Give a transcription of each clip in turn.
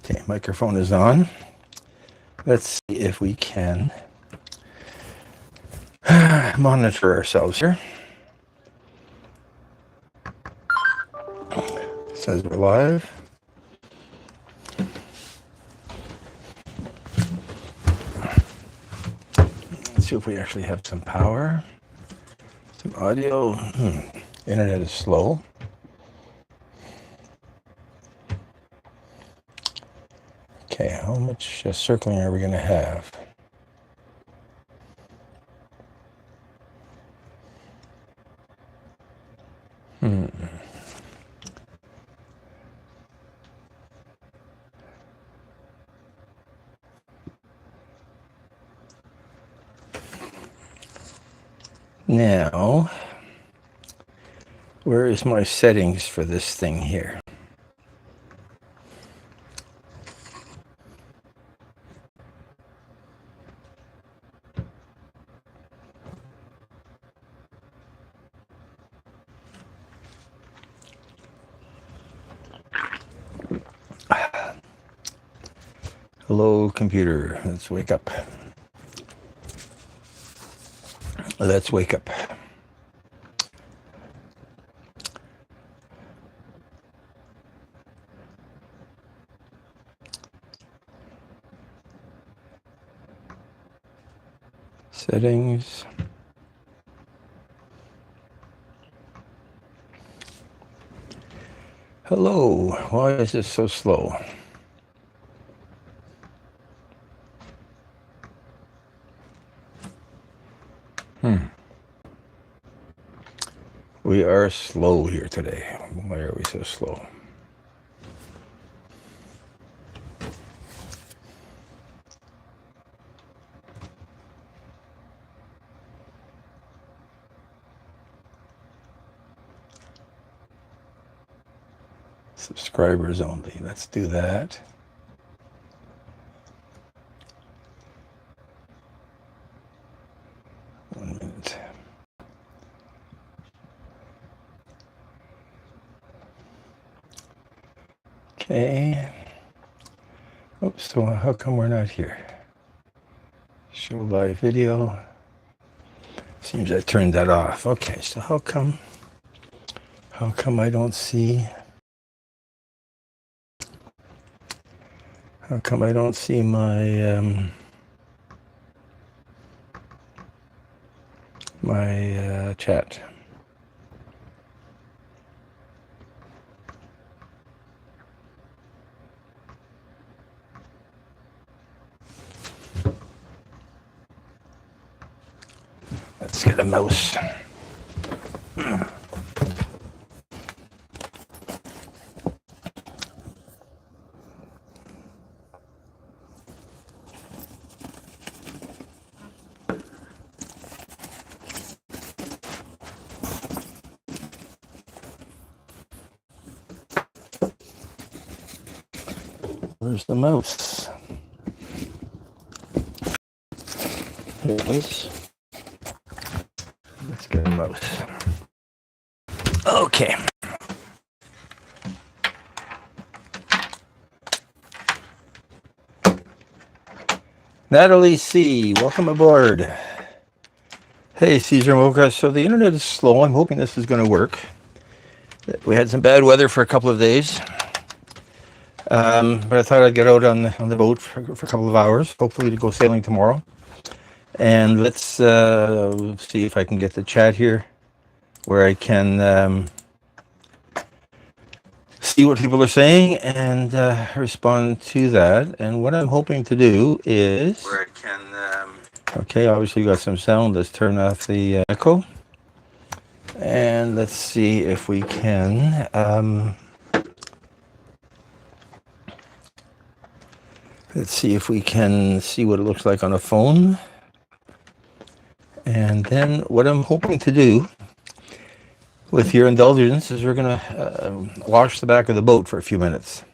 Okay, microphone is on. Let's see if we can monitor ourselves here. It says we're live. Let's see if we actually have some power, some audio. Internet is slow. Okay, how much circling are we going to have? Now, where is my settings for this thing here? Hello, computer. Let's wake up. Let's wake up. Settings. Hello. Why is this so slow? We are slow here today. Why are we so slow? Subscribers only. Let's do that. One minute. Okay. Oops, so how come we're not here? Show live video. Seems I turned that off. Okay, so how come I don't see my my chat? Let's get a mouse. Where's the mouse? Here it is. Let's get a mouse. Okay. Natalie C., welcome aboard. Hey, Caesar Mocha. So the internet is slow. I'm hoping this is going to work. We had some bad weather for a couple of days. But I thought I'd get out on the boat for a couple of hours, hopefully to go sailing tomorrow. And let's see if I can get the chat here where I can see what people are saying and respond to that. And what I'm hoping to do is... Where I can... Okay, obviously you got some sound. Let's turn off the echo. And let's see if we can... let's see if we can see what it looks like on a phone. And then what I'm hoping to do, with your indulgence, is we're going to wash the back of the boat for a few minutes.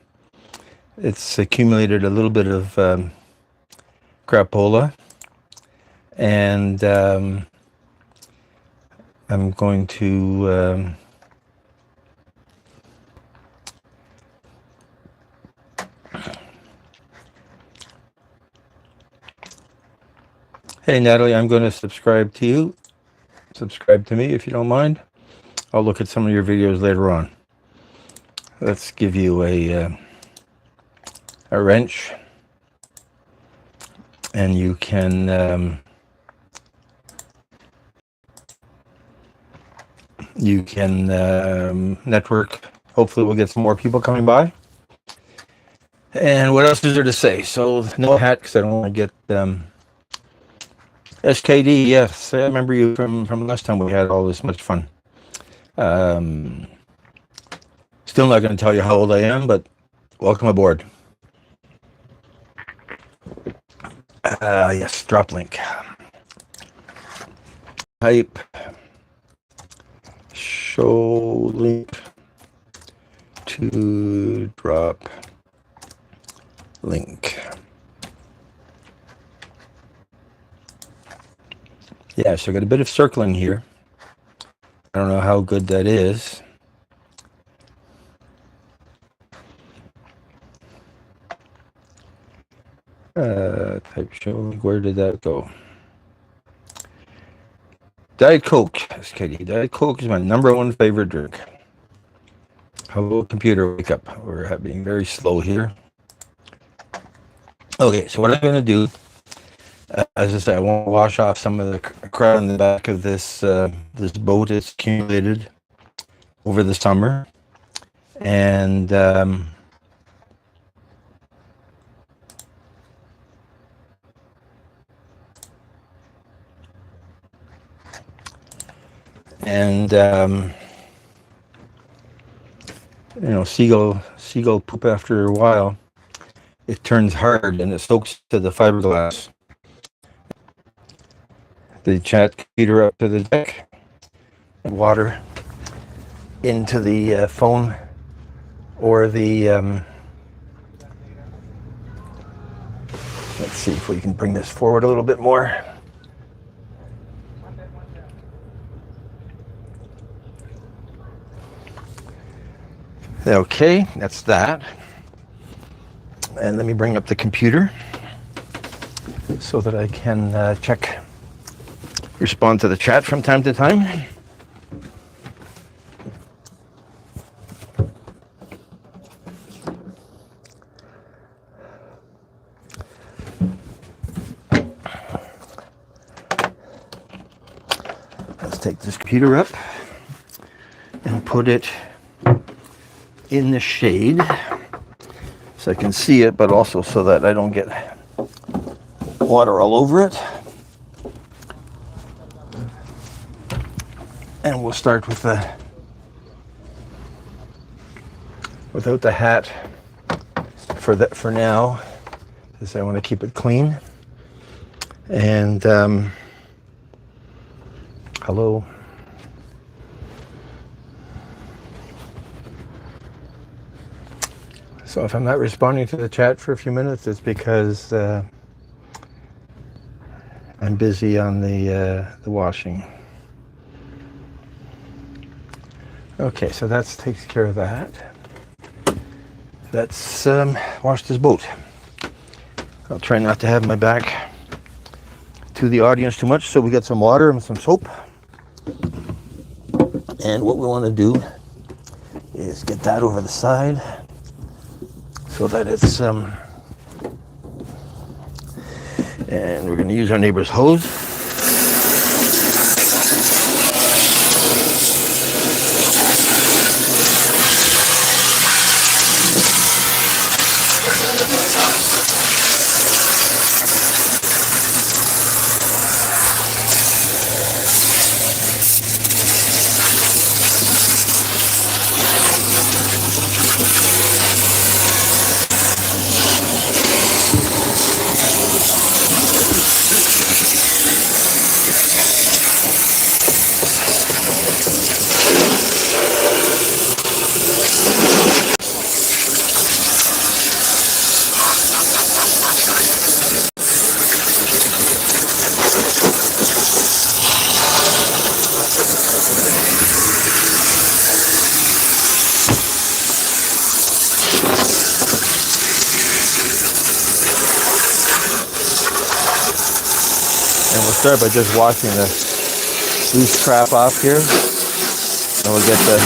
It's accumulated a little bit of crapola. And I'm going to Hey, Natalie, I'm going to subscribe to you. Subscribe to me if you don't mind. I'll look at some of your videos later on. Let's give you a wrench, and you can network. Hopefully we'll get some more people coming by. And what else is there to say? So no hat, because I don't want to get SKD. Yes, I remember you from last time we had all this much fun. Still not going to tell you how old I am, but welcome aboard. Yes, drop link. Type show link to drop link. Yeah, so I got a bit of circling here. I don't know how good that is. Type show link. Where did that go? Diet Coke, SKD. Diet Coke is my #1 favorite drink. Hello, computer, wake up. We're being very slow here. Okay, so what I'm going to do, as I said, I want to wash off some of the crud on the back of this this boat. It's accumulated over the summer, and you know, seagull poop after a while, it turns hard and it soaks to the fiberglass. The chat computer up to the deck, and water into the phone or the let's see if we can bring this forward a little bit more. Okay, that's that. And let me bring up the computer so that I can respond to the chat from time to time. Let's take this computer up and put it in the shade so I can see it, but also so that I don't get water all over it. And we'll start with without the hat for now, because I want to keep it clean. And hello. So if I'm not responding to the chat for a few minutes, it's because I'm busy on the washing. Okay, so that takes care of that. Let's wash this boat. I'll try not to have my back to the audience too much, so we get some water and some soap. And what we want to do is get that over the side so that it's and we're going to use our neighbor's hose. And we'll start by just washing the loose crap off here. And we'll get the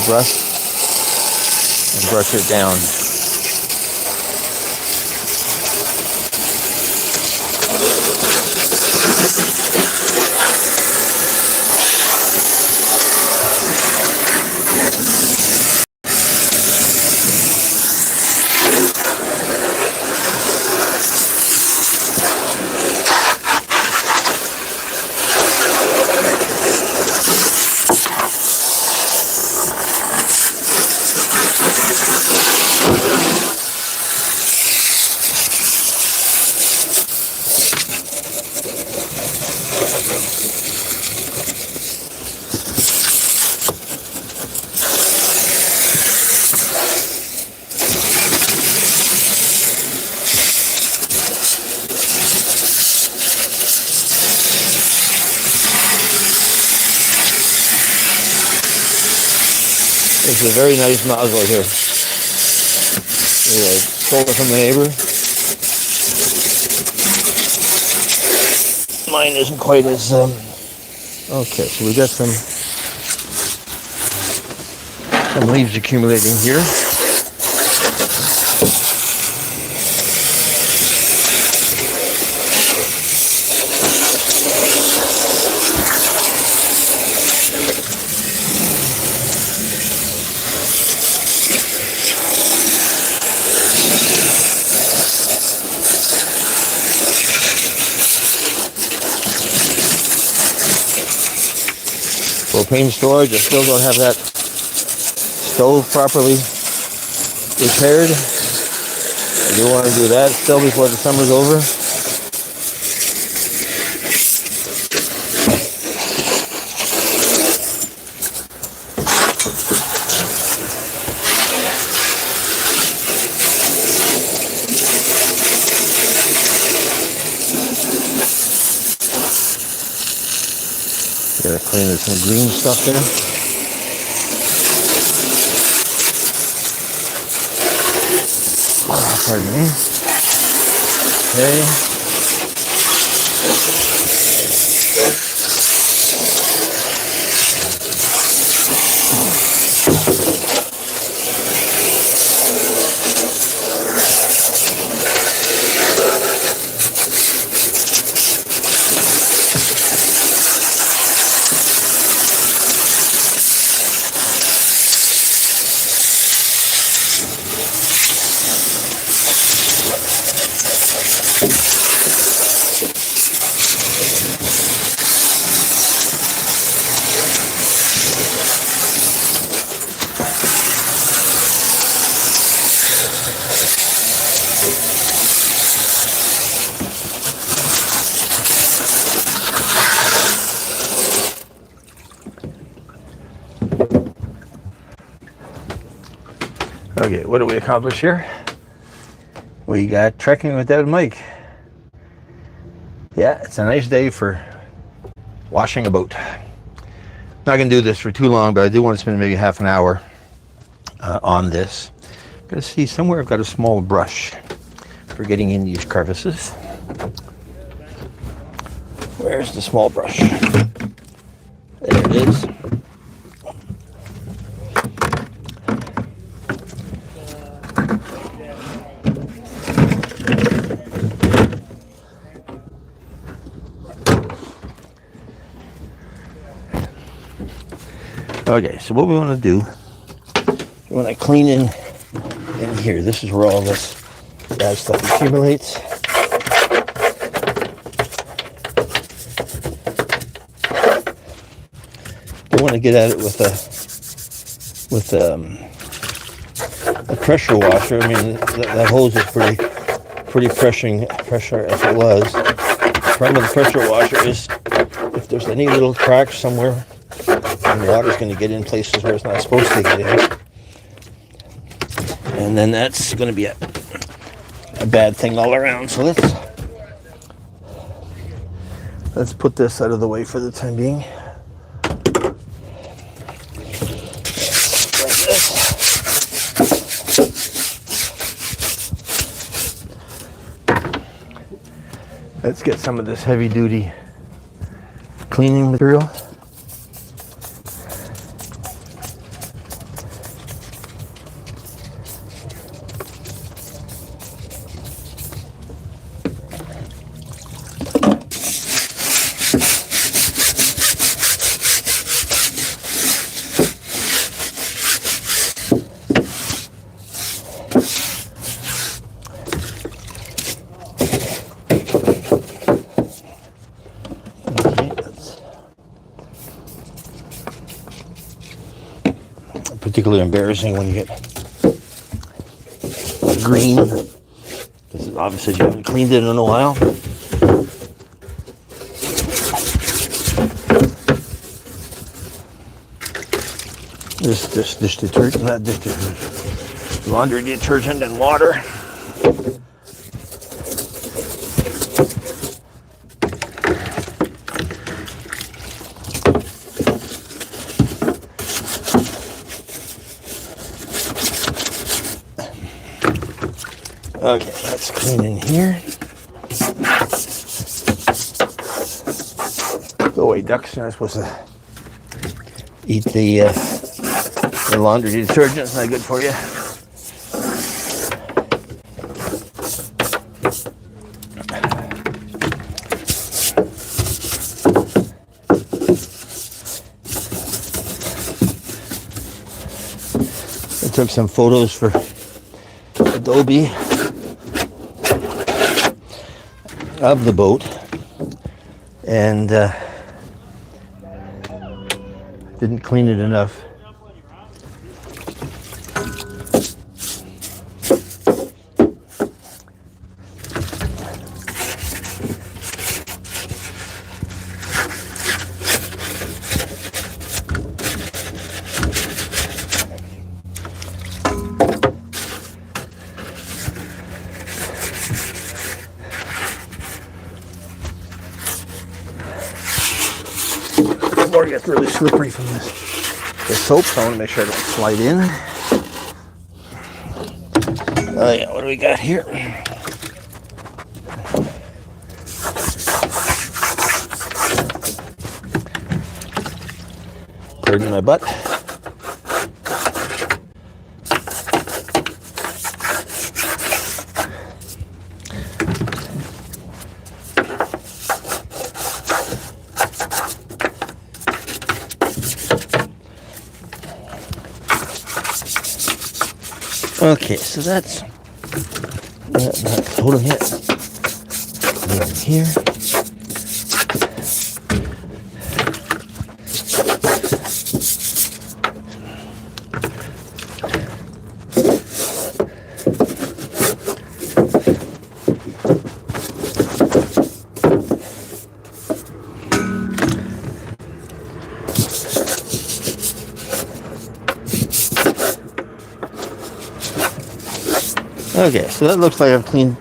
brush and brush it down. It's a very nice nozzle here. I stole it from the neighbor. Mine isn't quite as okay, so we got some leaves accumulating here. Propane storage, I still don't have that stove properly repaired. I do want to do that still before the summer's over. Gotta clean some green stuff there. Pardon me. Okay. Okay, what do we accomplish here? We got trekking with Dad and Mike. Yeah, it's a nice day for washing a boat. Not going to do this for too long, but I do want to spend maybe half an hour on this. I'm going to see somewhere I've got a small brush for getting in these crevices. Where's the small brush? There it is. Okay, so what we want to do, we want to clean in here. This is where all this bad stuff accumulates. We want to get at it with a pressure washer. I mean, that hose is pretty pressure as it was. The problem with the pressure washer is if there's any little cracks somewhere, and water's going to get in places where it's not supposed to get in. And then that's going to be a bad thing all around. So let's put this out of the way for the time being. Like this. Let's get some of this heavy duty cleaning material. Particularly embarrassing when you get green, because obviously you haven't cleaned it in a while. This dish detergent, not dish detergent, laundry detergent and water. Okay, let's clean in here. Go away, ducks. You're not supposed to eat the laundry detergent. It's not good for you. I took some photos for Adobe of the boat, and didn't clean it enough. Or it gets really slippery from the soap, so I want to make sure I don't slide in. Oh yeah, what do we got here? Pardon my butt. Okay, so that's not holding it. Leave it here. Okay, so that looks like I've cleaned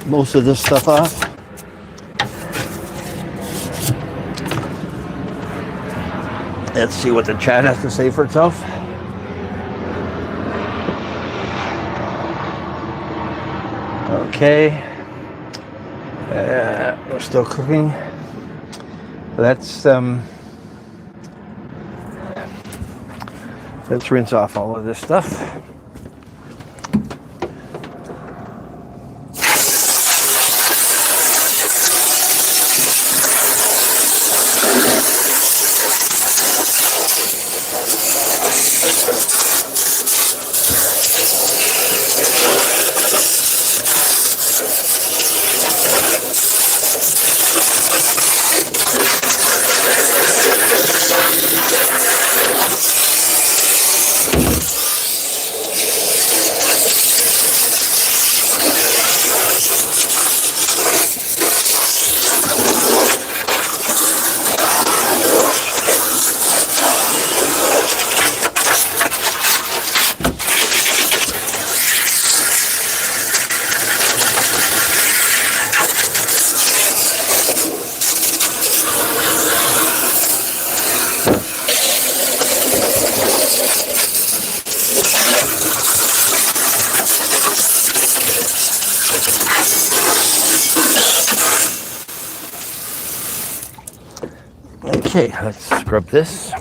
most of this stuff off. Let's see what the chat has to say for itself. Okay. We're still cooking. Let's rinse off all of this stuff. Okay, let's scrub this.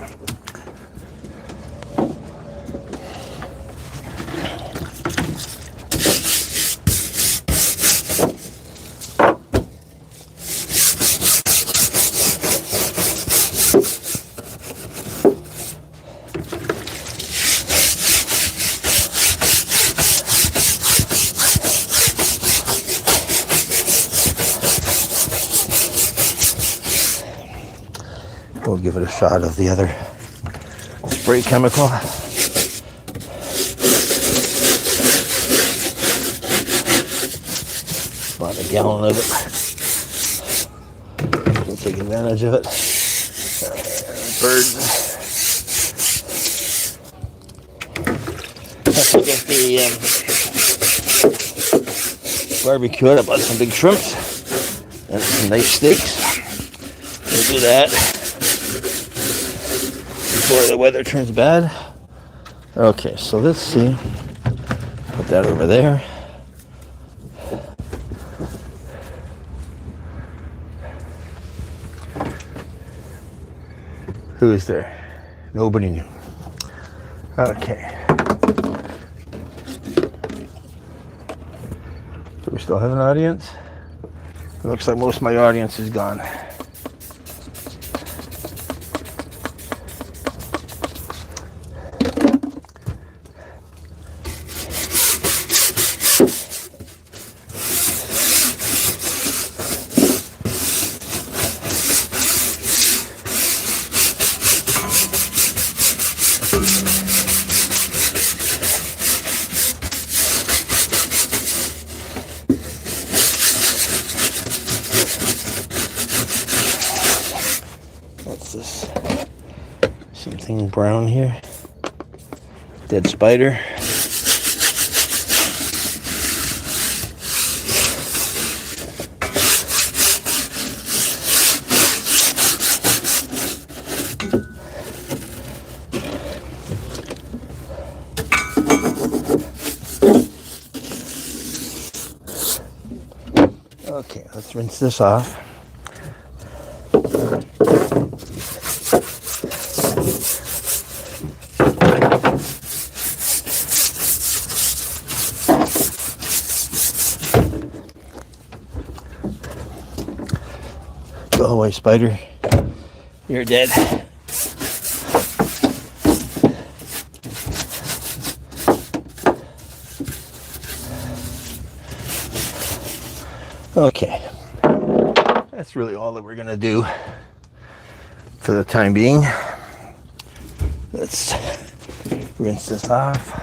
We'll give it a shot of the other spray chemical. About a gallon of it. We'll take advantage of it. Birds. Have to get the barbecue up on some big shrimps and some nice steaks. We'll do that before the weather turns bad. Okay, so let's see. Put that over there. Who is there? Nobody knew. Okay. Do we still have an audience? It looks like most of my audience is gone. What's this? Something brown here. Dead spider. Okay, let's rinse this off. Go away, spider. You're dead. Okay. That's really all that we're going to do for the time being. Let's rinse this off.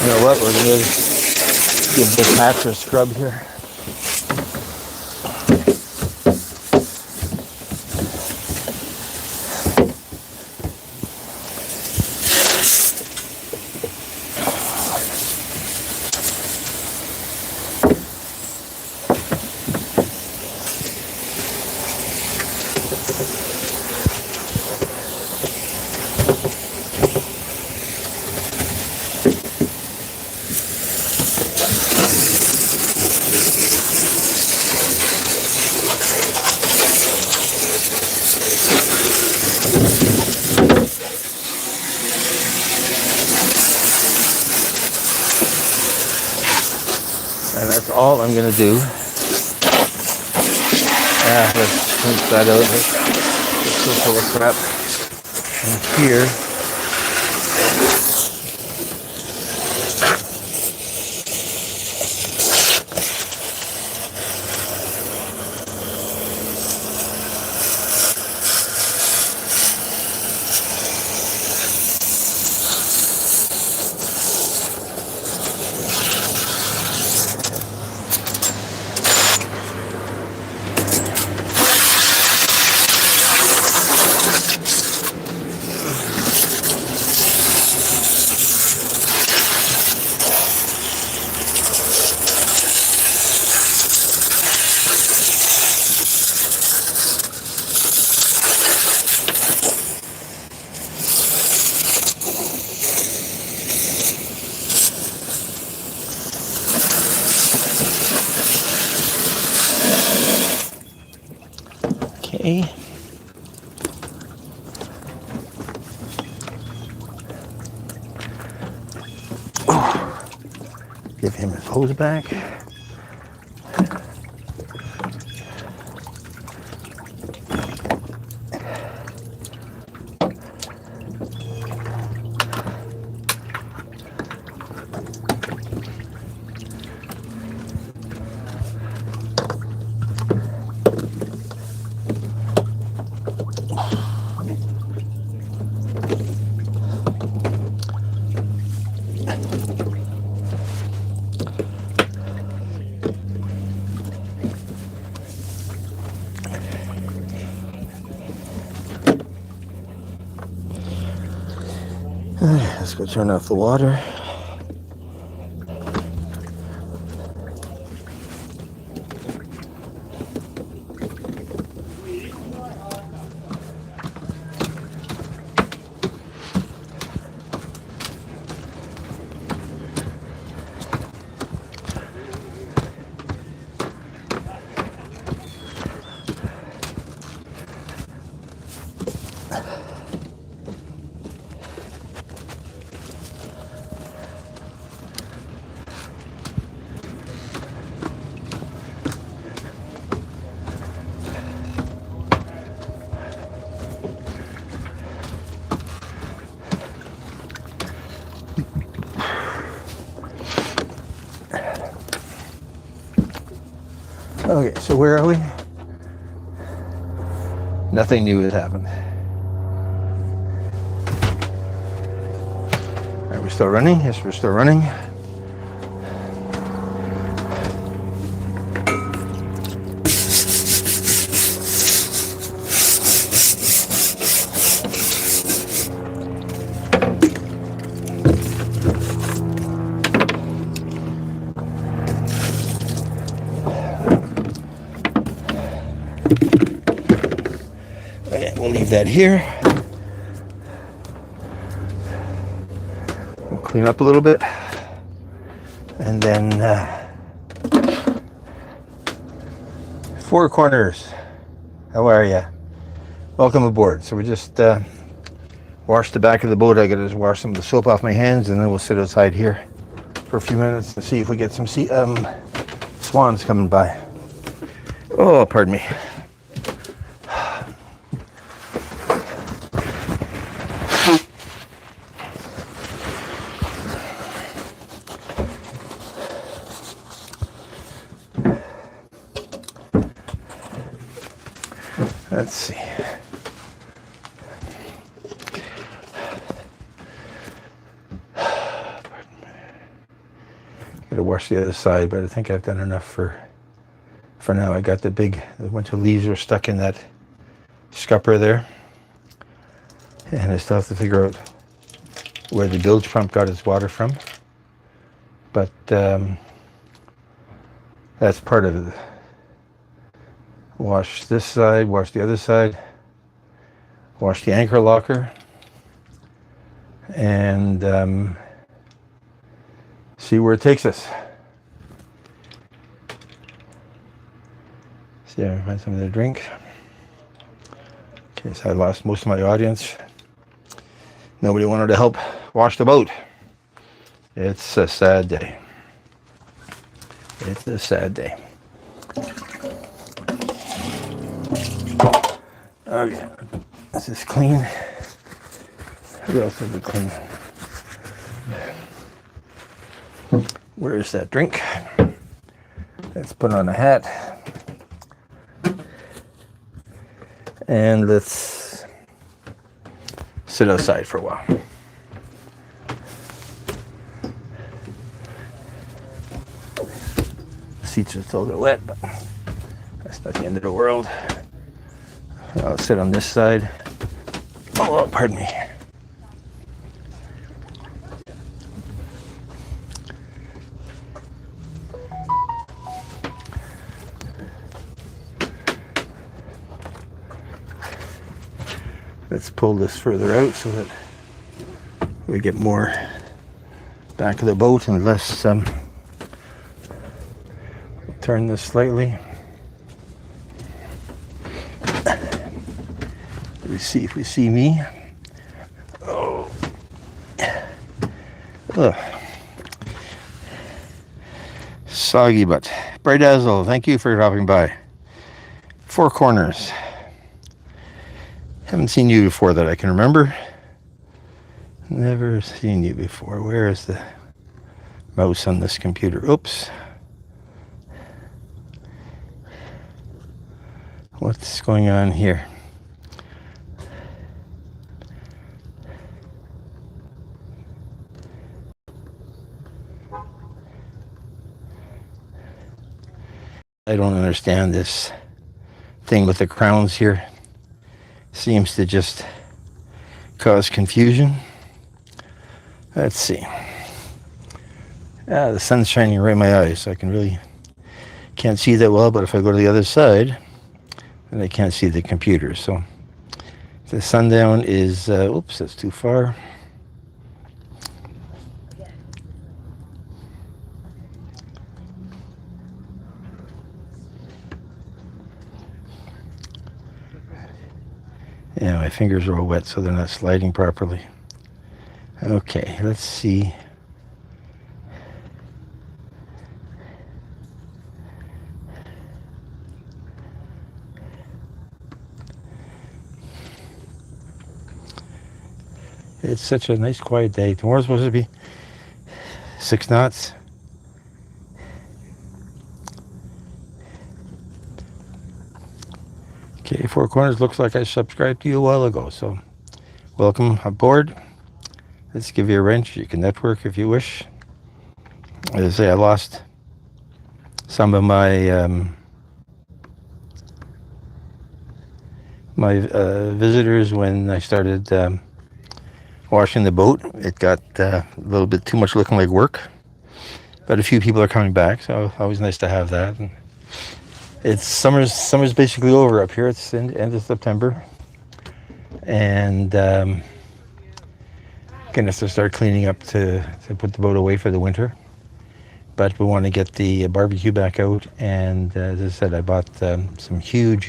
You know what, we're going to give this hatch a scrub here. And that's all I'm going to do. Let's rinse that out. It's so full of crap. And here, Okay. Give him his hose back. Let's go turn off the water. Okay, so where are we? Nothing new has happened. Are we still running? Yes, we're still running. Okay, we'll leave that here. We'll clean up a little bit. And then Four Corners, how are you? Welcome aboard. So we just washed the back of the boat. I gotta just wash some of the soap off my hands, and then we'll sit outside here for a few minutes to see if we get some swans coming by. Oh, pardon me. Let's see. Gotta wash the other side, but I think I've done enough for now. I got a bunch of leaves are stuck in that scupper there, and I still have to figure out where the bilge pump got its water from. But that's part of it. Wash this side, wash the other side, wash the anchor locker, and see where it takes us. See if I can find something to drink. Okay, so I lost most of my audience. Nobody wanted to help wash the boat. It's a sad day. It's a sad day. Okay, this is clean. What else is it clean? Where is that drink? Let's put on a hat. And let's sit outside for a while. The seats are still a bit wet, but that's not the end of the world. I'll sit on this side. Oh, pardon me. Let's pull this further out so that we get more back of the boat and less, turn this slightly. Let's see if we see me. Oh. Ugh. Soggy butt. Brightazzle, thank you for dropping by. Four Corners. Haven't seen you before that I can remember. Never seen you before. Where is the mouse on this computer? Oops. What's going on here? I don't understand this thing with the crowns here. Seems to just cause confusion. Let's see. The sun's shining right in my eyes, so I can't see that well, but if I go to the other side, then I can't see the computer. So the sundown is, oops, that's too far. Yeah, my fingers are all wet, so they're not sliding properly. Okay, let's see. It's such a nice quiet day. Tomorrow's supposed to be 6 knots. Okay, Four Corners looks like I subscribed to you a while ago, so welcome aboard. Let's give you a wrench. You can network if you wish. As I say, I lost some of my visitors when I started washing the boat. It got a little bit too much looking like work, but a few people are coming back, so always nice to have that. And it's summer's basically over up here. It's end of September, and gonna have to start cleaning up to put the boat away for the winter. But we want to get the barbecue back out, and as I said, I bought some huge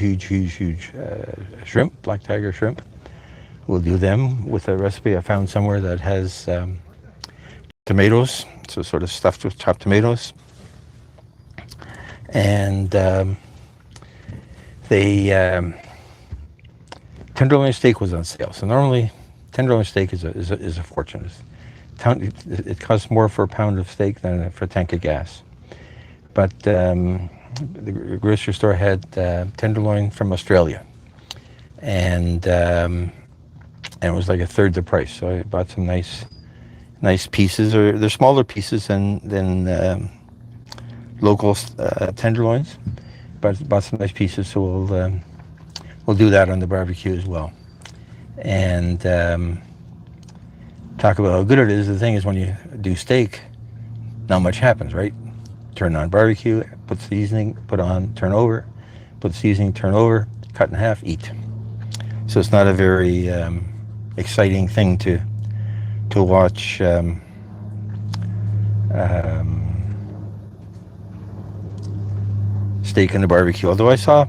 shrimp, black tiger shrimp. We'll do them with a recipe I found somewhere that has tomatoes, so sort of stuffed with chopped tomatoes. And tenderloin steak was on sale. So normally, tenderloin steak is a fortune. It costs more for a pound of steak than for a tank of gas. But the grocery store had tenderloin from Australia, and it was like a third the price. So I bought some nice pieces, or they're smaller pieces than local tenderloins, but bought some nice pieces. So we'll do that on the barbecue as well, and talk about how good it is. The thing is, when you do steak, not much happens, right? Turn on barbecue, put seasoning, put on, turn over, put seasoning, turn over, cut in half, eat. So it's not a very exciting thing to watch steak on the barbecue. Although I saw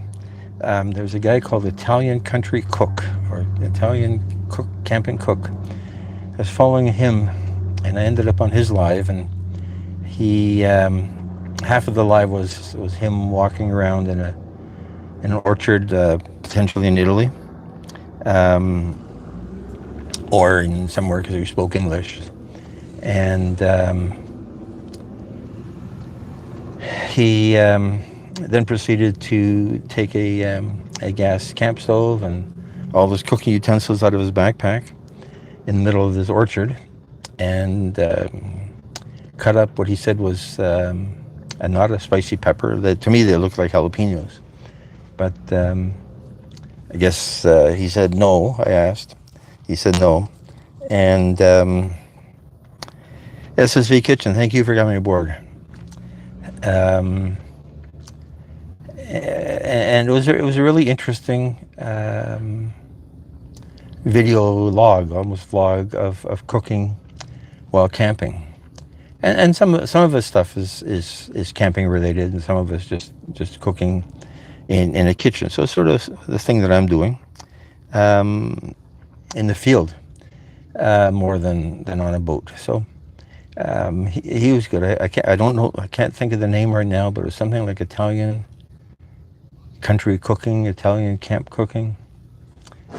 there's a guy called Italian Country Cook, or Italian Cook, Camping Cook. I was following him, and I ended up on his live, and he half of the live was him walking around in an orchard, potentially in Italy, or in somewhere, because he spoke English, and he then proceeded to take a gas camp stove and all his cooking utensils out of his backpack in the middle of this orchard, and cut up what he said was not a spicy pepper. To me, they looked like jalapenos, but I guess he said no. I asked. He said no. And SSV Kitchen, thank you for coming aboard. And it was a really interesting video log, almost vlog of cooking while camping. And some of the stuff is camping related, and some of it's just cooking in a kitchen. So it's sort of the thing that I'm doing. in the field more than on a boat. So he was good. I don't know. I can't think of the name right now, but it was something like Italian country cooking, Italian camp cooking.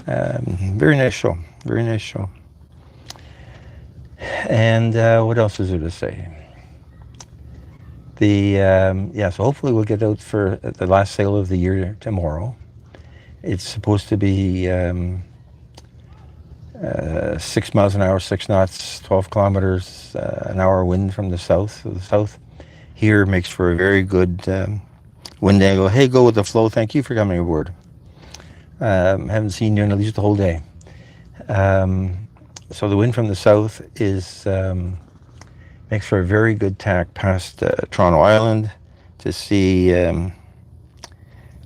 Very nice show. Very nice show. And what else is there to say? So hopefully we'll get out for the last sale of the year tomorrow. It's supposed to be 6 miles an hour, 6 knots, 12 kilometers an hour wind from the south. So the south here makes for a very good wind angle. Hey, go with the flow. Thank you for coming aboard. Haven't seen you in at least the whole day. So the wind from the south is makes for a very good tack past Toronto Island to see on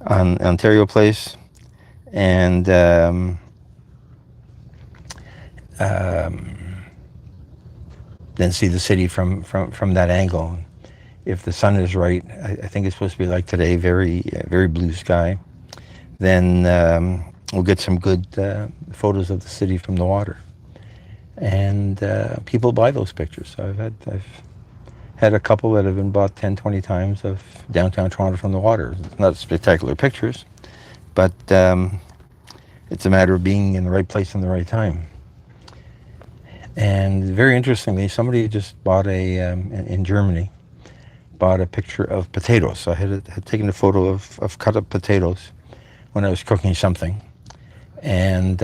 Ontario Place, and then see the city from that angle. If the sun is right, I think it's supposed to be like today, very blue sky. Then we'll get some good photos of the city from the water. And people buy those pictures. So I've had a couple that have been bought 10, 20 times of downtown Toronto from the water. It's not spectacular pictures, but it's a matter of being in the right place in the right time. And very interestingly, somebody just bought in Germany, bought a picture of potatoes. So I had taken a photo of cut up potatoes when I was cooking something. And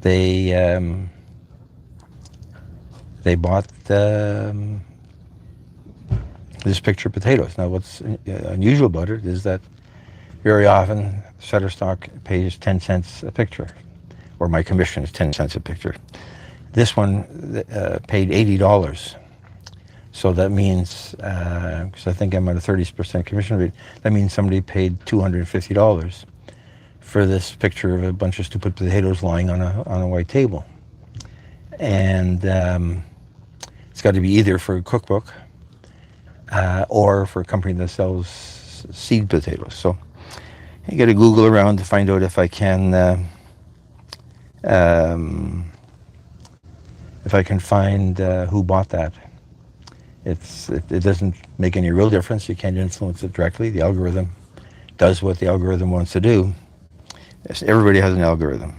they bought this picture of potatoes. Now, what's unusual about it is that very often Shutterstock pays 10 cents a picture, or my commission is 10 cents a picture. This one paid $80. So that means, because I think I'm at a 30% commission rate, that means somebody paid $250 for this picture of a bunch of stupid potatoes lying on a white table. And it's got to be either for a cookbook or for a company that sells seed potatoes. So you got to Google around to find out if I can find who bought that. It doesn't make any real difference. You can't influence it directly. The algorithm does what the algorithm wants to do. Everybody has an algorithm.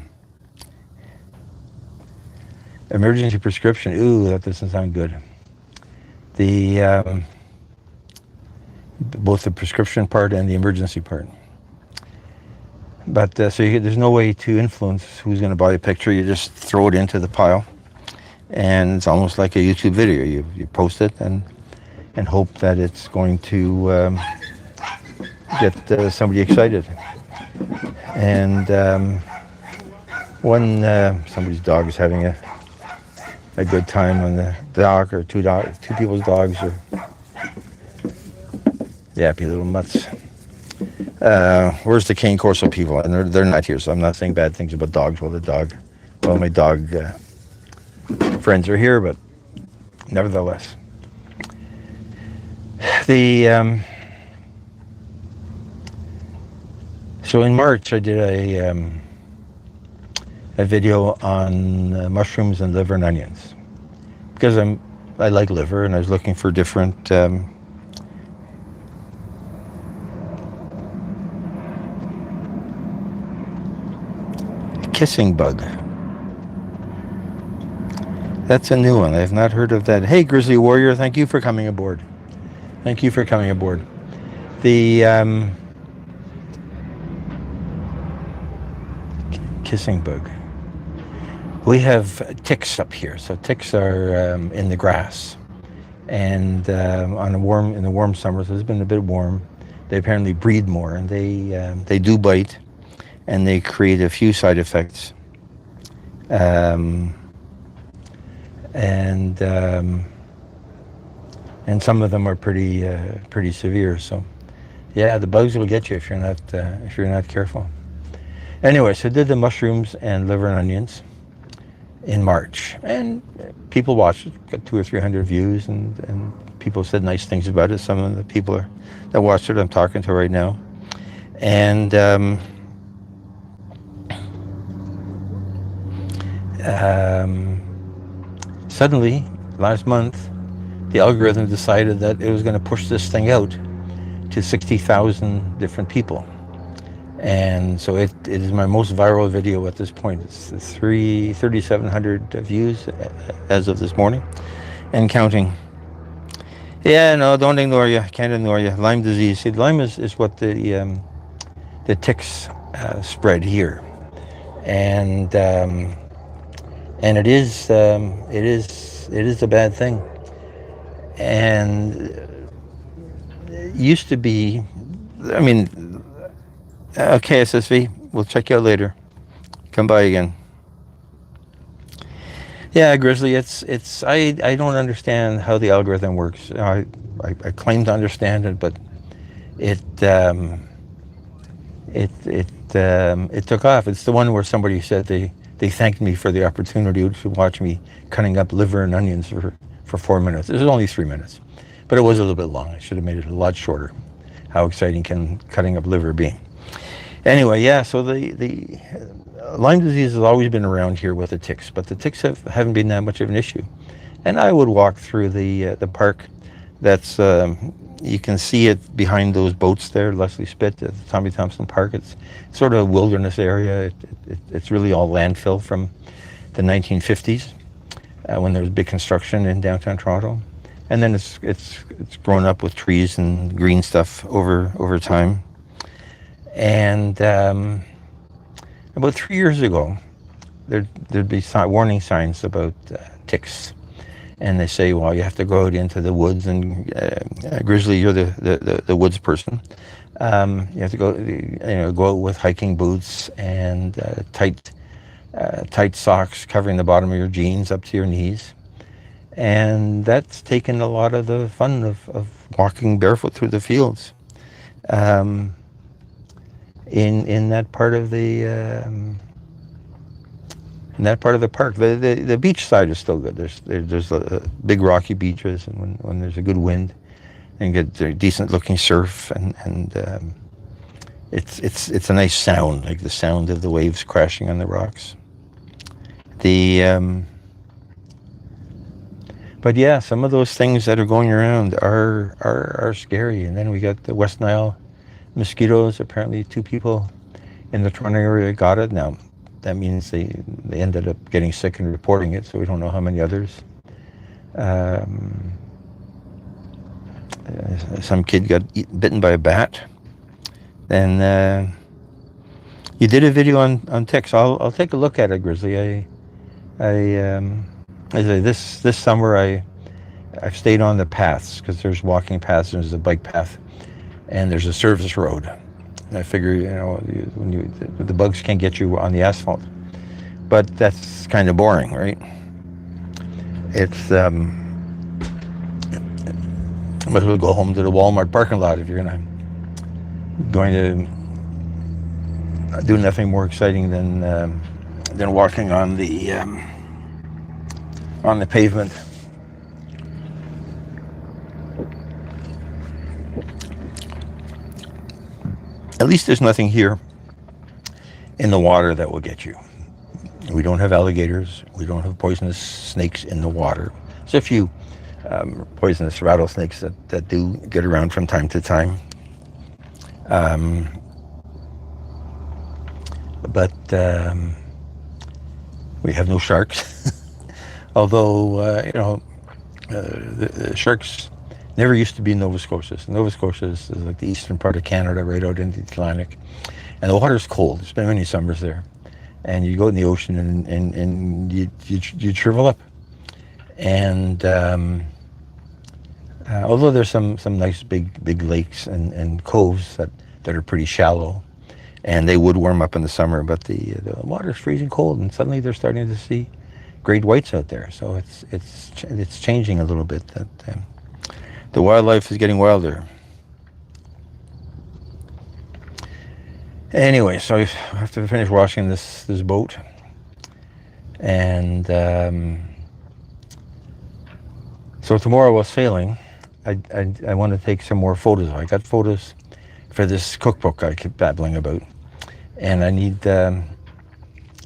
Emergency prescription. Ooh, that doesn't sound good. Both the prescription part and the emergency part. But there's no way to influence who's going to buy a picture. You just throw it into the pile, and it's almost like a YouTube video. You post it and hope that it's going to get somebody excited. And somebody's dog is having a good time on the dock, or two people's dogs are yappy little mutts. Where's the cane corso people? And they're not here, so I'm not saying bad things about dogs. My dog friends are here, but nevertheless. So in March, I did a video on mushrooms and liver and onions, because I like liver, and I was looking for different kissing bug. That's a new one. I have not heard of that. Hey, Grizzly Warrior, thank you for coming aboard. Thank you for coming aboard. The kissing bug. We have ticks up here. So ticks are in the grass, and in the warm summers, it's been a bit warm. They apparently breed more, and they do bite, and they create a few side effects. And some of them are pretty severe. So, yeah, the bugs will get you if you're not careful. Anyway, so I did the mushrooms and liver and onions in March, and people watched it. Got 200 or 300 views, and people said nice things about it. Some of the people that watched it, I'm talking to right now, and Suddenly, last month, the algorithm decided that it was going to push this thing out to 60,000 different people. And so it is my most viral video at this point. It's 3,700 views as of this morning and counting. Yeah, no, don't ignore you. Can't ignore you. Lyme disease. See, Lyme is what the ticks spread here, and it is a bad thing. And it used to be, I mean, okay, SSV, we'll check you out later. Come by again. Yeah, Grizzly, I don't understand how the algorithm works. I claim to understand it, but it took off. It's the one where somebody said they thanked me for the opportunity to watch me cutting up liver and onions for 4 minutes. It was only 3 minutes, but it was a little bit long. I should have made it a lot shorter. How exciting can cutting up liver be? Anyway, yeah, so the Lyme disease has always been around here with the ticks, but the ticks haven't been that much of an issue. And I would walk through the park. That's you can see it behind those boats there, Leslie Spit at the Tommy Thompson Park. It's sort of a wilderness area. It's really all landfill from the 1950s when there was big construction in downtown Toronto, and then it's grown up with trees and green stuff over time. And about 3 years ago, there'd be warning signs about ticks. And they say, well, you have to go out into the woods, and Grizzly, you're the woods person. You have to go out with hiking boots and tight socks covering the bottom of your jeans up to your knees. And that's taken a lot of the fun of walking barefoot through the fields. In that part of the park, the beach side is still good. There's big rocky beaches, and when there's a good wind, and get decent looking surf, and it's a nice sound, like the sound of the waves crashing on the rocks. But yeah, some of those things that are going around are scary. And then we got the West Nile mosquitoes. Apparently 2 people in the Toronto area got it. Now, that means they ended up getting sick and reporting it, so we don't know how many others. Some kid got bitten by a bat. And you did a video on ticks. I'll take a look at it, Grizzly. This summer I've stayed on the paths, because there's walking paths, there's a bike path, and there's a service road. And I figure, the bugs can't get you on the asphalt, but that's kind of boring, right? It's might as well go home to the Walmart parking lot if you're going to do nothing more exciting than walking on the pavement. At least there's nothing here in the water that will get you. We don't have alligators. We don't have poisonous snakes in the water. There's a few poisonous rattlesnakes that do get around from time to time. But we have no sharks. Although, the sharks never used to be in Nova Scotia. So Nova Scotia is like the eastern part of Canada, right out into the Atlantic. And the water's cold. There's been many summers there. And you go in the ocean and you shrivel up. And although there's some nice big lakes and coves that are pretty shallow, and they would warm up in the summer, but the water's freezing cold, and suddenly they're starting to see great whites out there. So it's changing a little bit. That the wildlife is getting wilder. Anyway, so I have to finish washing this boat, and so tomorrow while sailing, I want to take some more photos. I got photos for this cookbook I keep babbling about, and I need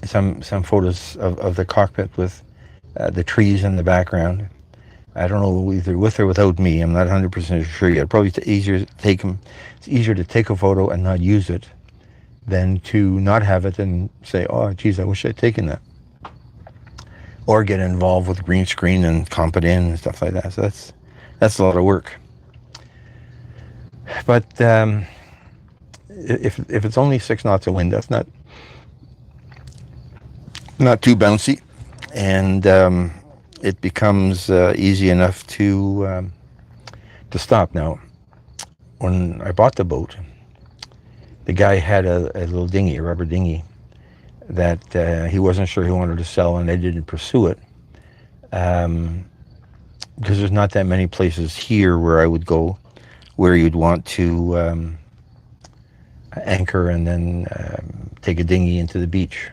some photos of the cockpit with the trees in the background. I don't know, either with or without me. I'm not 100% sure yet. Probably easier to take them. It's easier to take a photo and not use it than to not have it and say, "Oh, geez, I wish I'd taken that," or get involved with green screen and comp it in and stuff like that. So that's a lot of work. But if it's only 6 knots of wind, that's not too bouncy, and it becomes easy enough to stop. Now, when I bought the boat, the guy had a little dinghy, a rubber dinghy, that he wasn't sure he wanted to sell, and I didn't pursue it because there's not that many places here where I would go where you'd want to anchor and then take a dinghy into the beach.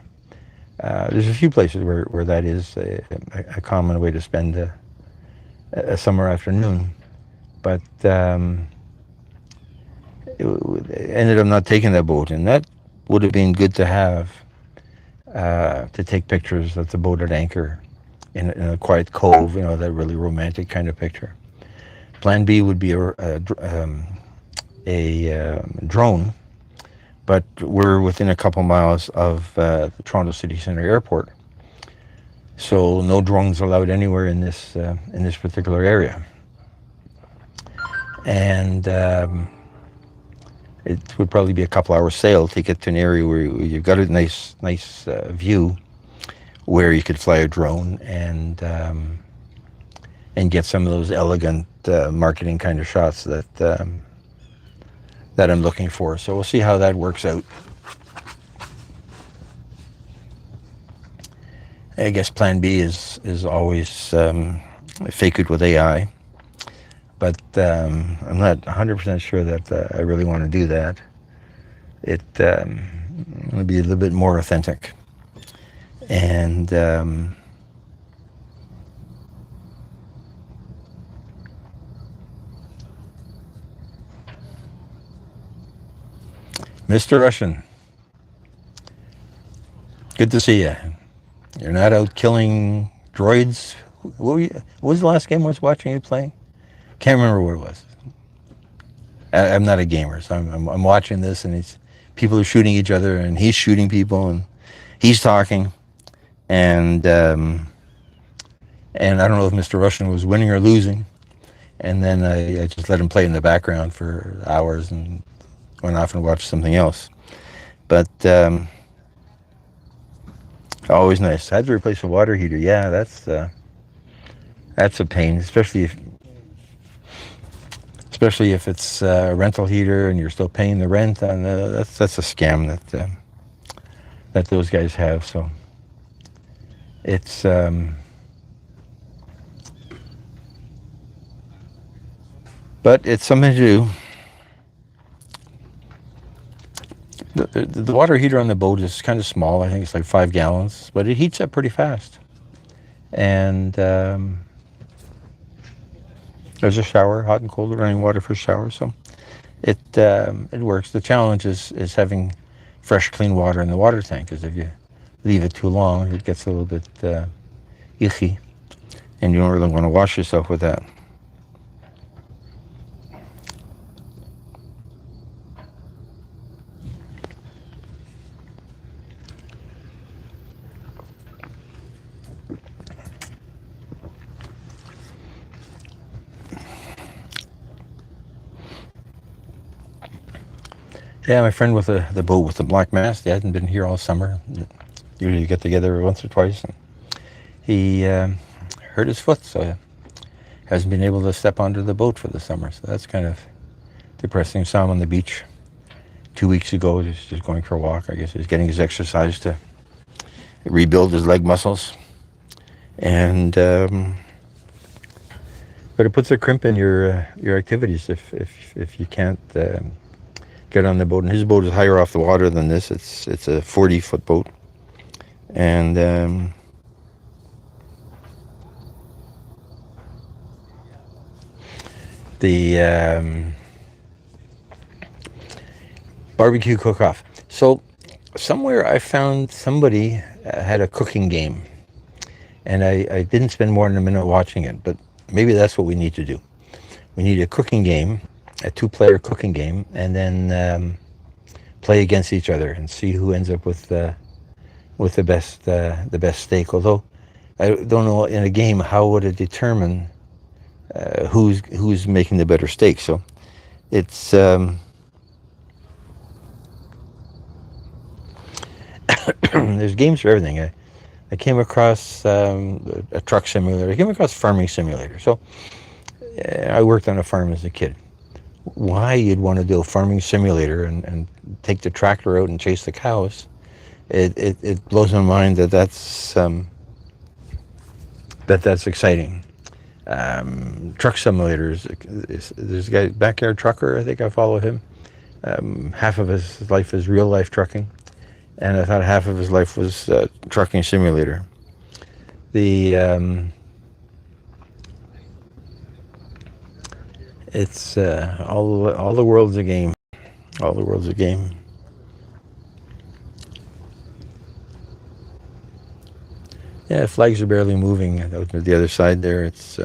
There's a few places where that is a common way to spend a summer afternoon, but it ended up not taking that boat, and that would have been good to have, to take pictures of the boat at anchor in a quiet cove, that really romantic kind of picture. Plan B would be a drone, but we're within a couple miles of the Toronto City Centre Airport, so no drones allowed anywhere in this particular area. And it would probably be a couple hours sail to get to an area where you've got a nice view where you could fly a drone and get some of those elegant marketing kind of shots that I'm looking for. So we'll see how that works out. I guess plan B is always fake it with AI. But I'm not 100% sure that I really want to do that. It will be a little bit more authentic. And Mr. Russian, good to see you. You're not out killing droids. What was the last game I was watching you playing? Can't remember what it was. I'm not a gamer, so I'm watching this, and people are shooting each other, and he's shooting people, and he's talking, and I don't know if Mr. Russian was winning or losing, and then I just let him play in the background for hours and went off and watched something else. But always nice. I had to replace a water heater. Yeah, that's a pain, especially if it's a rental heater and you're still paying the rent. And that's a scam that those guys have. So it's but it's something to do. The water heater on the boat is kind of small. I think it's like 5 gallons, but it heats up pretty fast. And there's a shower, hot and cold running water for shower, so it works. The challenge is having fresh, clean water in the water tank, because if you leave it too long, it gets a little bit icky, and you don't really want to wash yourself with that. Yeah, my friend with the boat with the black mast, he hasn't been here all summer. Usually get together once or twice. And he hurt his foot, so hasn't been able to step onto the boat for the summer. So that's kind of depressing. Saw him on the beach 2 weeks ago, just going for a walk. I guess he's getting his exercise to rebuild his leg muscles. And but it puts a crimp in your activities if you can't get on the boat. And his boat is higher off the water than this. It's a 40-foot boat, and the barbecue cook-off. So somewhere I found somebody had a cooking game, and I didn't spend more than a minute watching it, but maybe that's what we need to do. We need a cooking game, a two-player cooking game, and then play against each other and see who ends up with the best steak. Although I don't know in a game how would it determine who's making the better steak. So it's there's games for everything. I came across a truck simulator. I came across farming simulator. So I worked on a farm as a kid. Why you'd want to do a farming simulator and take the tractor out and chase the cows, it blows my mind that's exciting. Truck simulators. There's a guy, Backyard Trucker, I think I follow him. Half of his life is real life trucking, and I thought half of his life was trucking simulator. It's all the world's a game. All the world's a game. Yeah, flags are barely moving out to the other side there. It's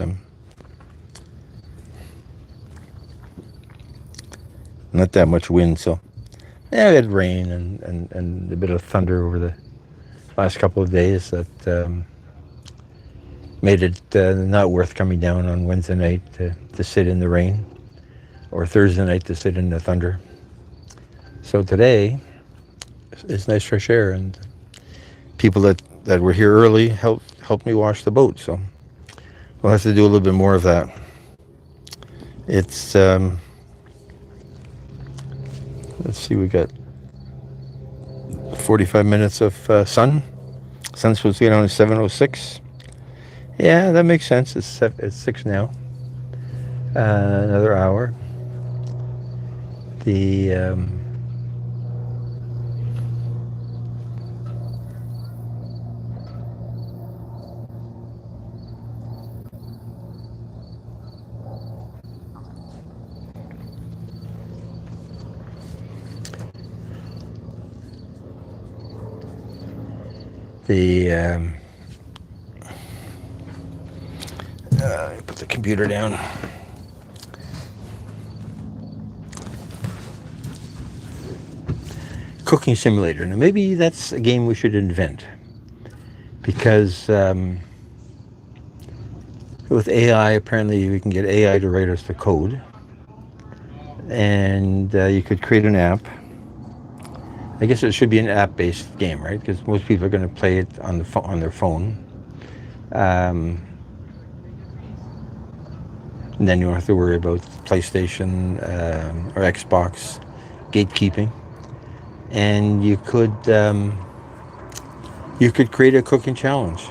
not that much wind, so yeah, we had rain and a bit of thunder over the last couple of days that made it not worth coming down on Wednesday night to sit in the rain, or Thursday night to sit in the thunder. So today it's nice fresh air, and people that were here early helped me wash the boat. So we'll have to do a little bit more of that. It's let's see, we got 45 minutes of sun. Sun's supposed to get on at 7:06. Yeah, that makes sense. It's 6 now. Another hour. The put the computer down. Cooking simulator. Now maybe that's a game we should invent, because with AI, apparently we can get AI to write us the code, and you could create an app. I guess it should be an app-based game, right? Because most people are going to play it on their phone. And then you don't have to worry about PlayStation or Xbox gatekeeping. And you could create a cooking challenge,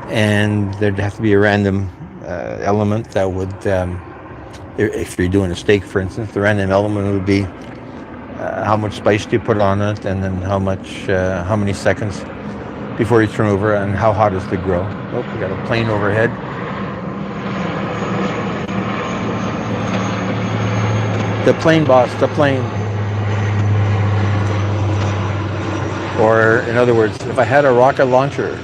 and there'd have to be a random element that would, if you're doing a steak, for instance, the random element would be how much spice do you put on it, and then how many seconds before you turn over, and how hot is the grill. Oh, we got a plane overhead. The plane, boss, the plane. Or, in other words, if I had a rocket launcher,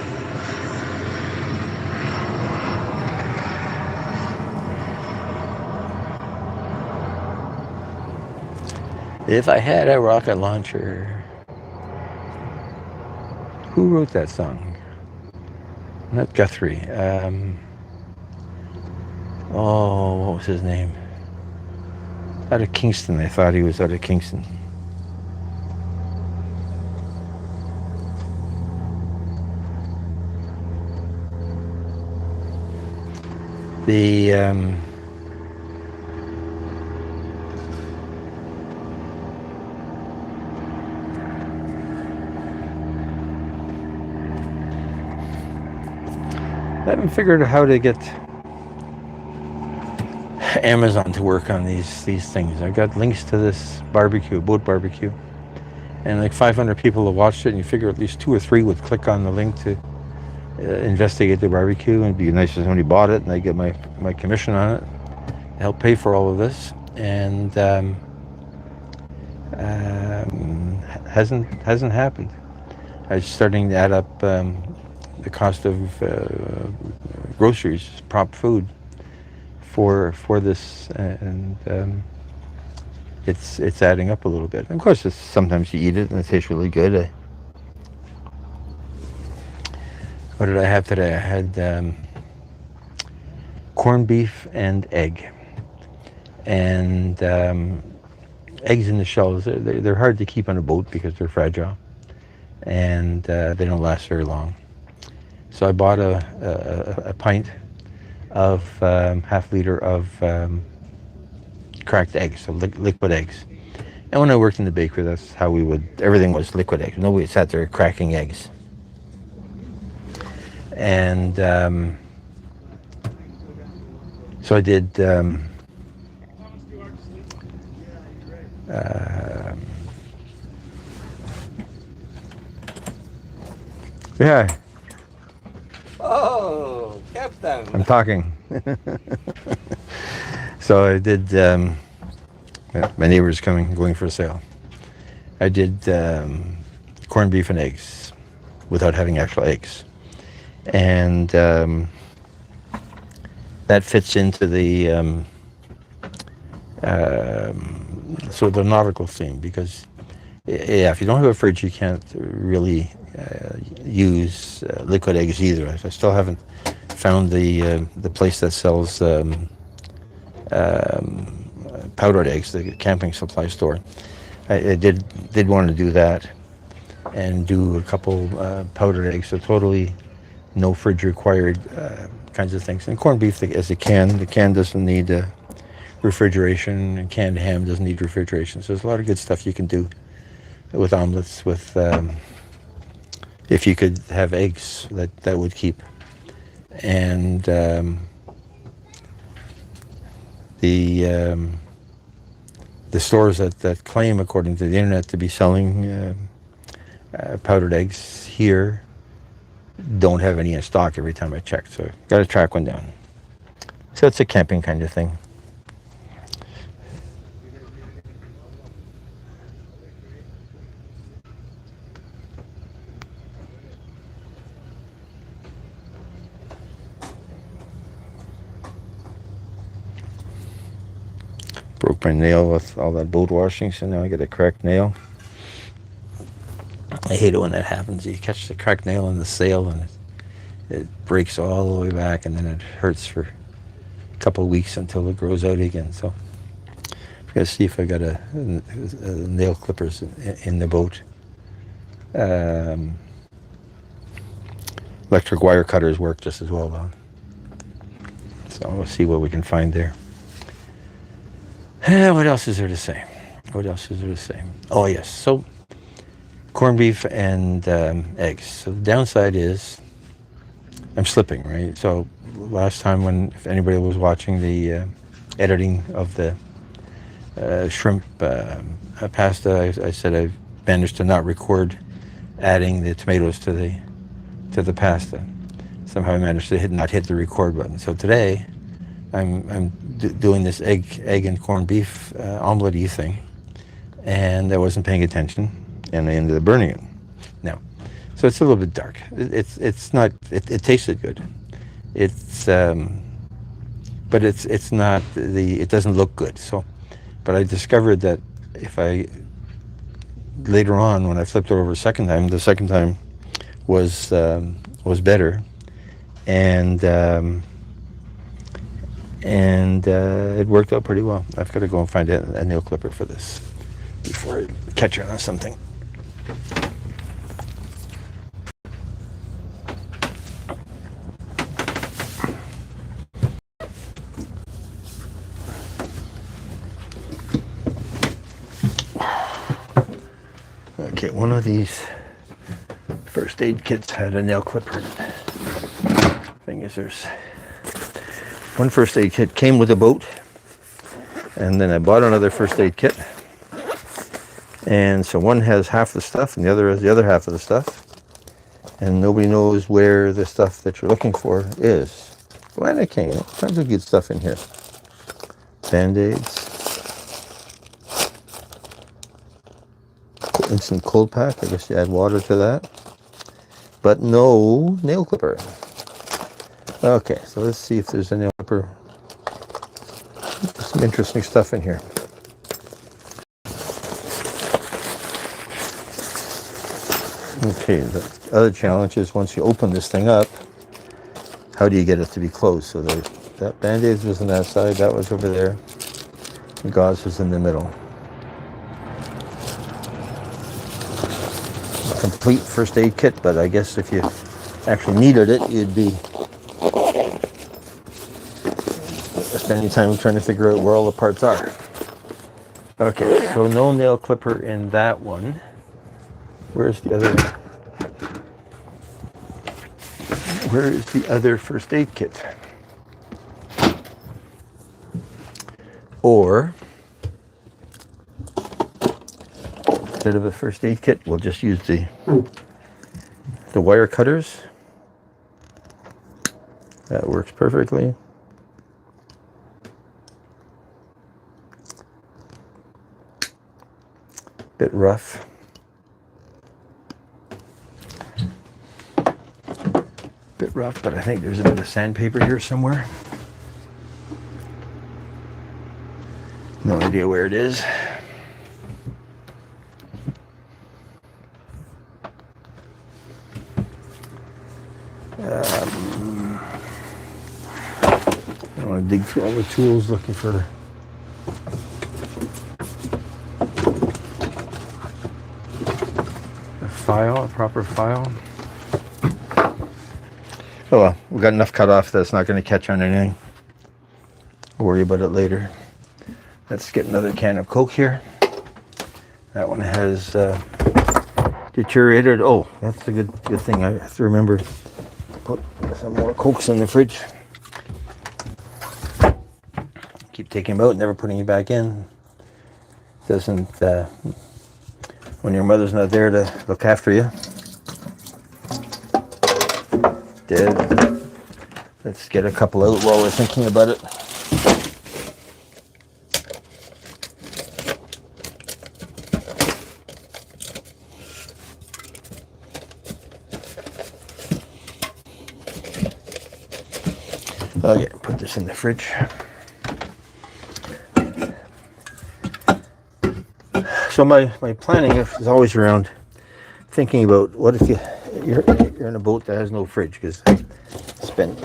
who wrote that song? Not Guthrie. What was his name? Out of Kingston. I thought he was out of Kingston. I haven't figured out how to get Amazon to work on these things. I got links to this boat barbecue, and like 500 people have watched it, and you figure at least 2 or 3 would click on the link to investigate the barbecue, and it'd be nice if somebody bought it and I get my commission on it, help pay for all of this, and hasn't happened. I was starting to add up the cost of groceries, prop food for this, and it's adding up a little bit. And of course, sometimes you eat it and it tastes really good. What did I have today? I had corned beef and egg. And eggs in the shells, they're hard to keep on a boat because they're fragile. And they don't last very long. So I bought a pint of half liter of cracked eggs, so liquid eggs. And when I worked in the bakery, that's how everything was liquid eggs. Nobody sat there cracking eggs. And so I did yeah. Oh, Captain. I'm talking. So I did, my neighbor's going for a sale. I did corned beef and eggs without having actual eggs. And that fits into the sort of the nautical theme, because yeah, if you don't have a fridge, you can't really use liquid eggs either. I still haven't found the place that sells powdered eggs, the camping supply store. I did want to do that and do a couple powdered eggs, so totally no fridge required kinds of things. And corned beef as a can. The can doesn't need refrigeration, and canned ham doesn't need refrigeration. So there's a lot of good stuff you can do with omelets. With if you could have eggs that would keep. And the stores that claim, according to the internet, to be selling powdered eggs here don't have any in stock every time I check. So got to track one down. So it's a camping kind of thing. Broke my nail with all that boat washing, so now I get a cracked nail. I hate it when that happens. You catch the cracked nail in the sail and it breaks all the way back, and then it hurts for a couple of weeks until it grows out again. So I'm going to see if I got a nail clippers in the boat. Electric wire cutters work just as well, though. So we'll see what we can find there. What else is there to say? Oh, yes. So corned beef and eggs. So the downside is I'm slipping, right? So last time, if anybody was watching the editing of the shrimp pasta, I said I managed to not record adding the tomatoes to the pasta. Somehow I managed to not hit the record button. So today I'm doing this egg and corned beef omelette-y thing, and I wasn't paying attention, and I ended up burning it. Now, so it's a little bit dark. It's not. It tasted good. But it's not it doesn't look good. So, but I discovered that if I later on, when I flipped it over the second time was better, and it worked out pretty well. I've got to go and find a nail clipper for this before I catch it on something. Okay, one of these first aid kits had a nail clipper. Thing is, there's one first aid kit came with a boat, and then I bought another first aid kit, and so one has half the stuff and the other has the other half of the stuff, and nobody knows where the stuff that you're looking for is. Well, okay, all kinds of good stuff in here. Band-aids, instant cold pack. I guess you add water to that. but no nail clipper. Okay, so let's see if there's a nail clipper. Some interesting stuff in here. Okay, the other challenge is once you open this thing up, how do you get it to be closed? So that band-aid was on that side, that was over there, the gauze was in the middle. A complete first aid kit, but I guess if you actually needed it, you'd be spending time trying to figure out where all the parts are. Okay, so no nail clipper in that one. Where's the other? Where is the other first aid kit? Or instead of a first aid kit, we'll just use the wire cutters. That works perfectly. Bit rough. Bit rough, but I think there's a bit of sandpaper here somewhere. No idea where it is. I don't want to dig through all the tools looking for a file, a proper file. Oh well, we've got enough cut off that's not going to catch on anything. We'll worry about it later. Let's get another can of Coke here. That one has deteriorated. Oh, that's a good thing. I have to remember to put some more Cokes in the fridge. Keep taking them out, never putting it back in. Doesn't, when your mother's not there to look after you. Dead. Let's get a couple out while we're thinking about it. Okay, put this in the fridge. So my planning is always around thinking about what if you're in a boat that has no fridge, because I spent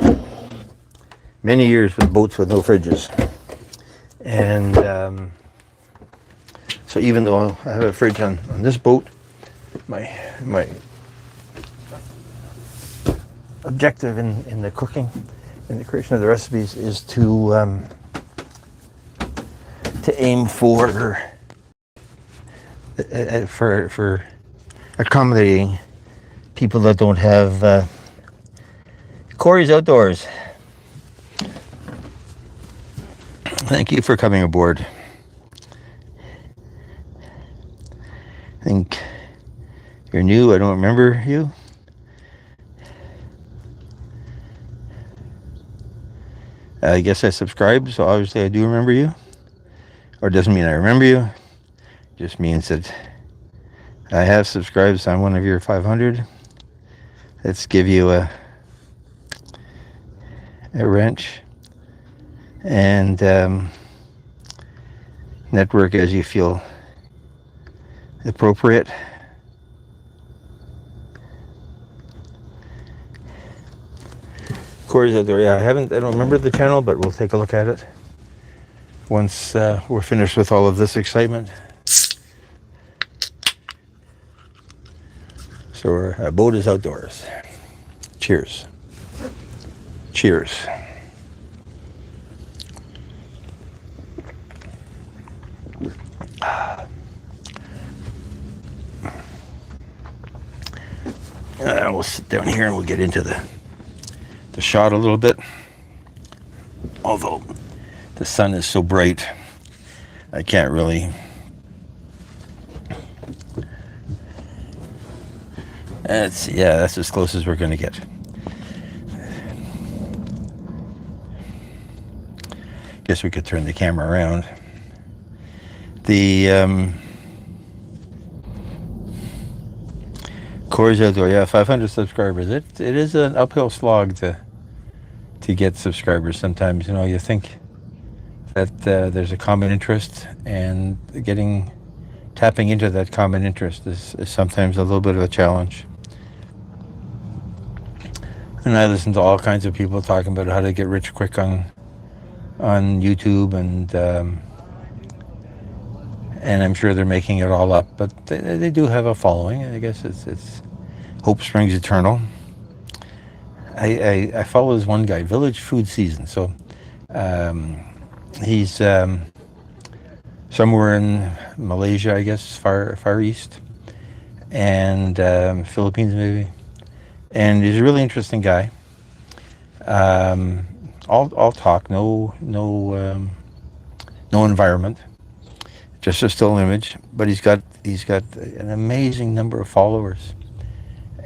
many years with boats with no fridges. And so even though I have a fridge on this boat, my objective in the cooking, in the creation of the recipes, is to aim for accommodating people that don't have Corey's Outdoors. Thank you for coming aboard. I think you're new. I don't remember you. I guess I subscribed, so obviously I do remember you. Or it doesn't mean I remember you. It just means that I have subscribed, so I'm one of your 500. Let's give you a wrench and network as you feel appropriate. Corey's Outdoor. Yeah, I don't remember the channel, but we'll take a look at it once we're finished with all of this excitement. So our boat is outdoors. Cheers. Cheers. We'll sit down here and we'll get into the shot a little bit. Although the sun is so bright, I can't really. That's as close as we're going to get. Guess we could turn the camera around. Coors Outdoor, yeah, 500 subscribers. It is an uphill slog to get subscribers. Sometimes, you think that there's a common interest, and tapping into that common interest is sometimes a little bit of a challenge. And I listen to all kinds of people talking about how to get rich quick on YouTube, and I'm sure they're making it all up, but they do have a following. I guess it's hope springs eternal. I follow this one guy, Village Food Season. So he's somewhere in Malaysia, I guess, far east, and Philippines maybe. And he's a really interesting guy. All talk, no environment, just a still image. But he's got an amazing number of followers.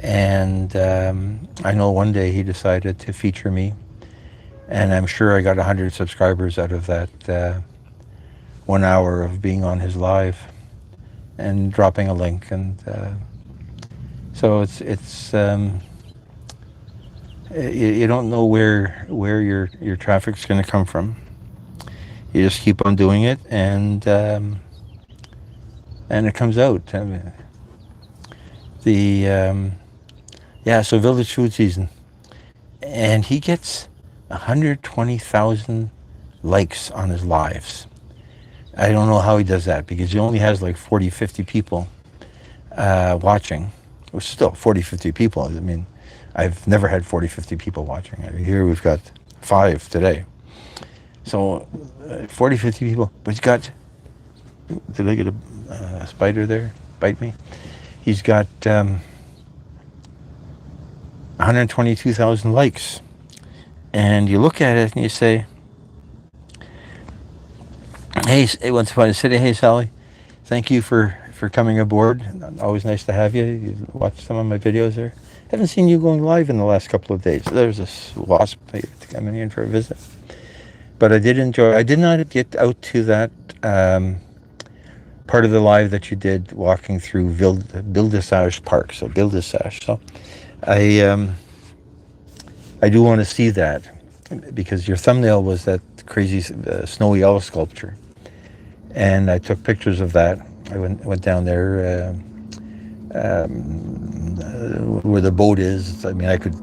And I know one day he decided to feature me, and I'm sure I got 100 subscribers out of that 1 hour of being on his live and dropping a link. And so it's you don't know where your traffic's going to come from. You just keep on doing it, and it comes out. I mean, so Village Food Season, and he gets 120,000 likes on his lives. I don't know how he does that, because he only has like 40, 50 people watching. Well, still 40, 50 people. I mean, I've never had 40, 50 people watching. Here we've got 5 today. So 40, 50 people. But he's got, did I get a spider there bite me? He's got 122,000 likes. And you look at it and you say, hey, once upon a city, hey, Sally, thank you for coming aboard. Always nice to have you. You watch some of my videos there. Haven't seen you going live in the last couple of days. There's this wasp coming in for a visit. But I did enjoy. I did not get out to that part of the live that you did walking through Bildesage Park. So Bildesage. So I do want to see that, because your thumbnail was that crazy snowy owl sculpture, and I took pictures of that. I went down there where the boat is. I mean, I could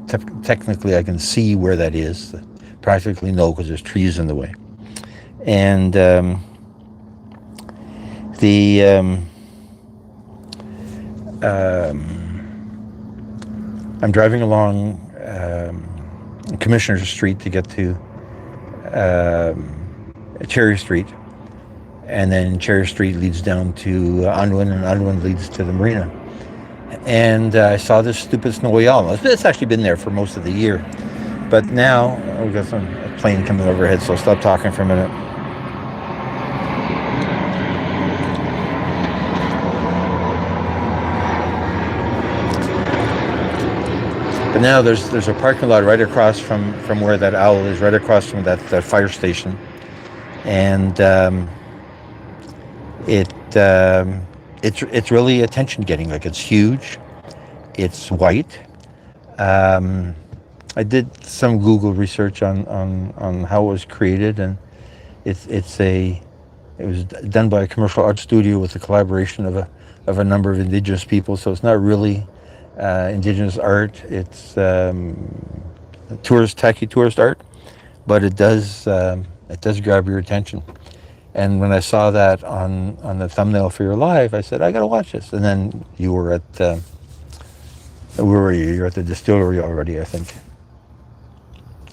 technically I can see where that is. Practically no, because there's trees in the way. And I'm driving along Commissioner Street to get to Cherry Street, and then Cherry Street leads down to Unwin, and Unwin leads to the marina. And I saw this stupid snowy owl. It's actually been there for most of the year, but now we've got a plane coming overhead, so I'll stop talking for a minute. But now there's a parking lot right across from where that owl is, right across from that fire station, and it's really attention getting. Like, it's huge, it's white. I did some Google research on how it was created, and it was done by a commercial art studio with the collaboration of a number of Indigenous people. So it's not really Indigenous art. It's tacky tourist art, but it does grab your attention. And when I saw that on the thumbnail for your live, I said, I gotta watch this. And then you were at where were you? You're at the distillery already, I think.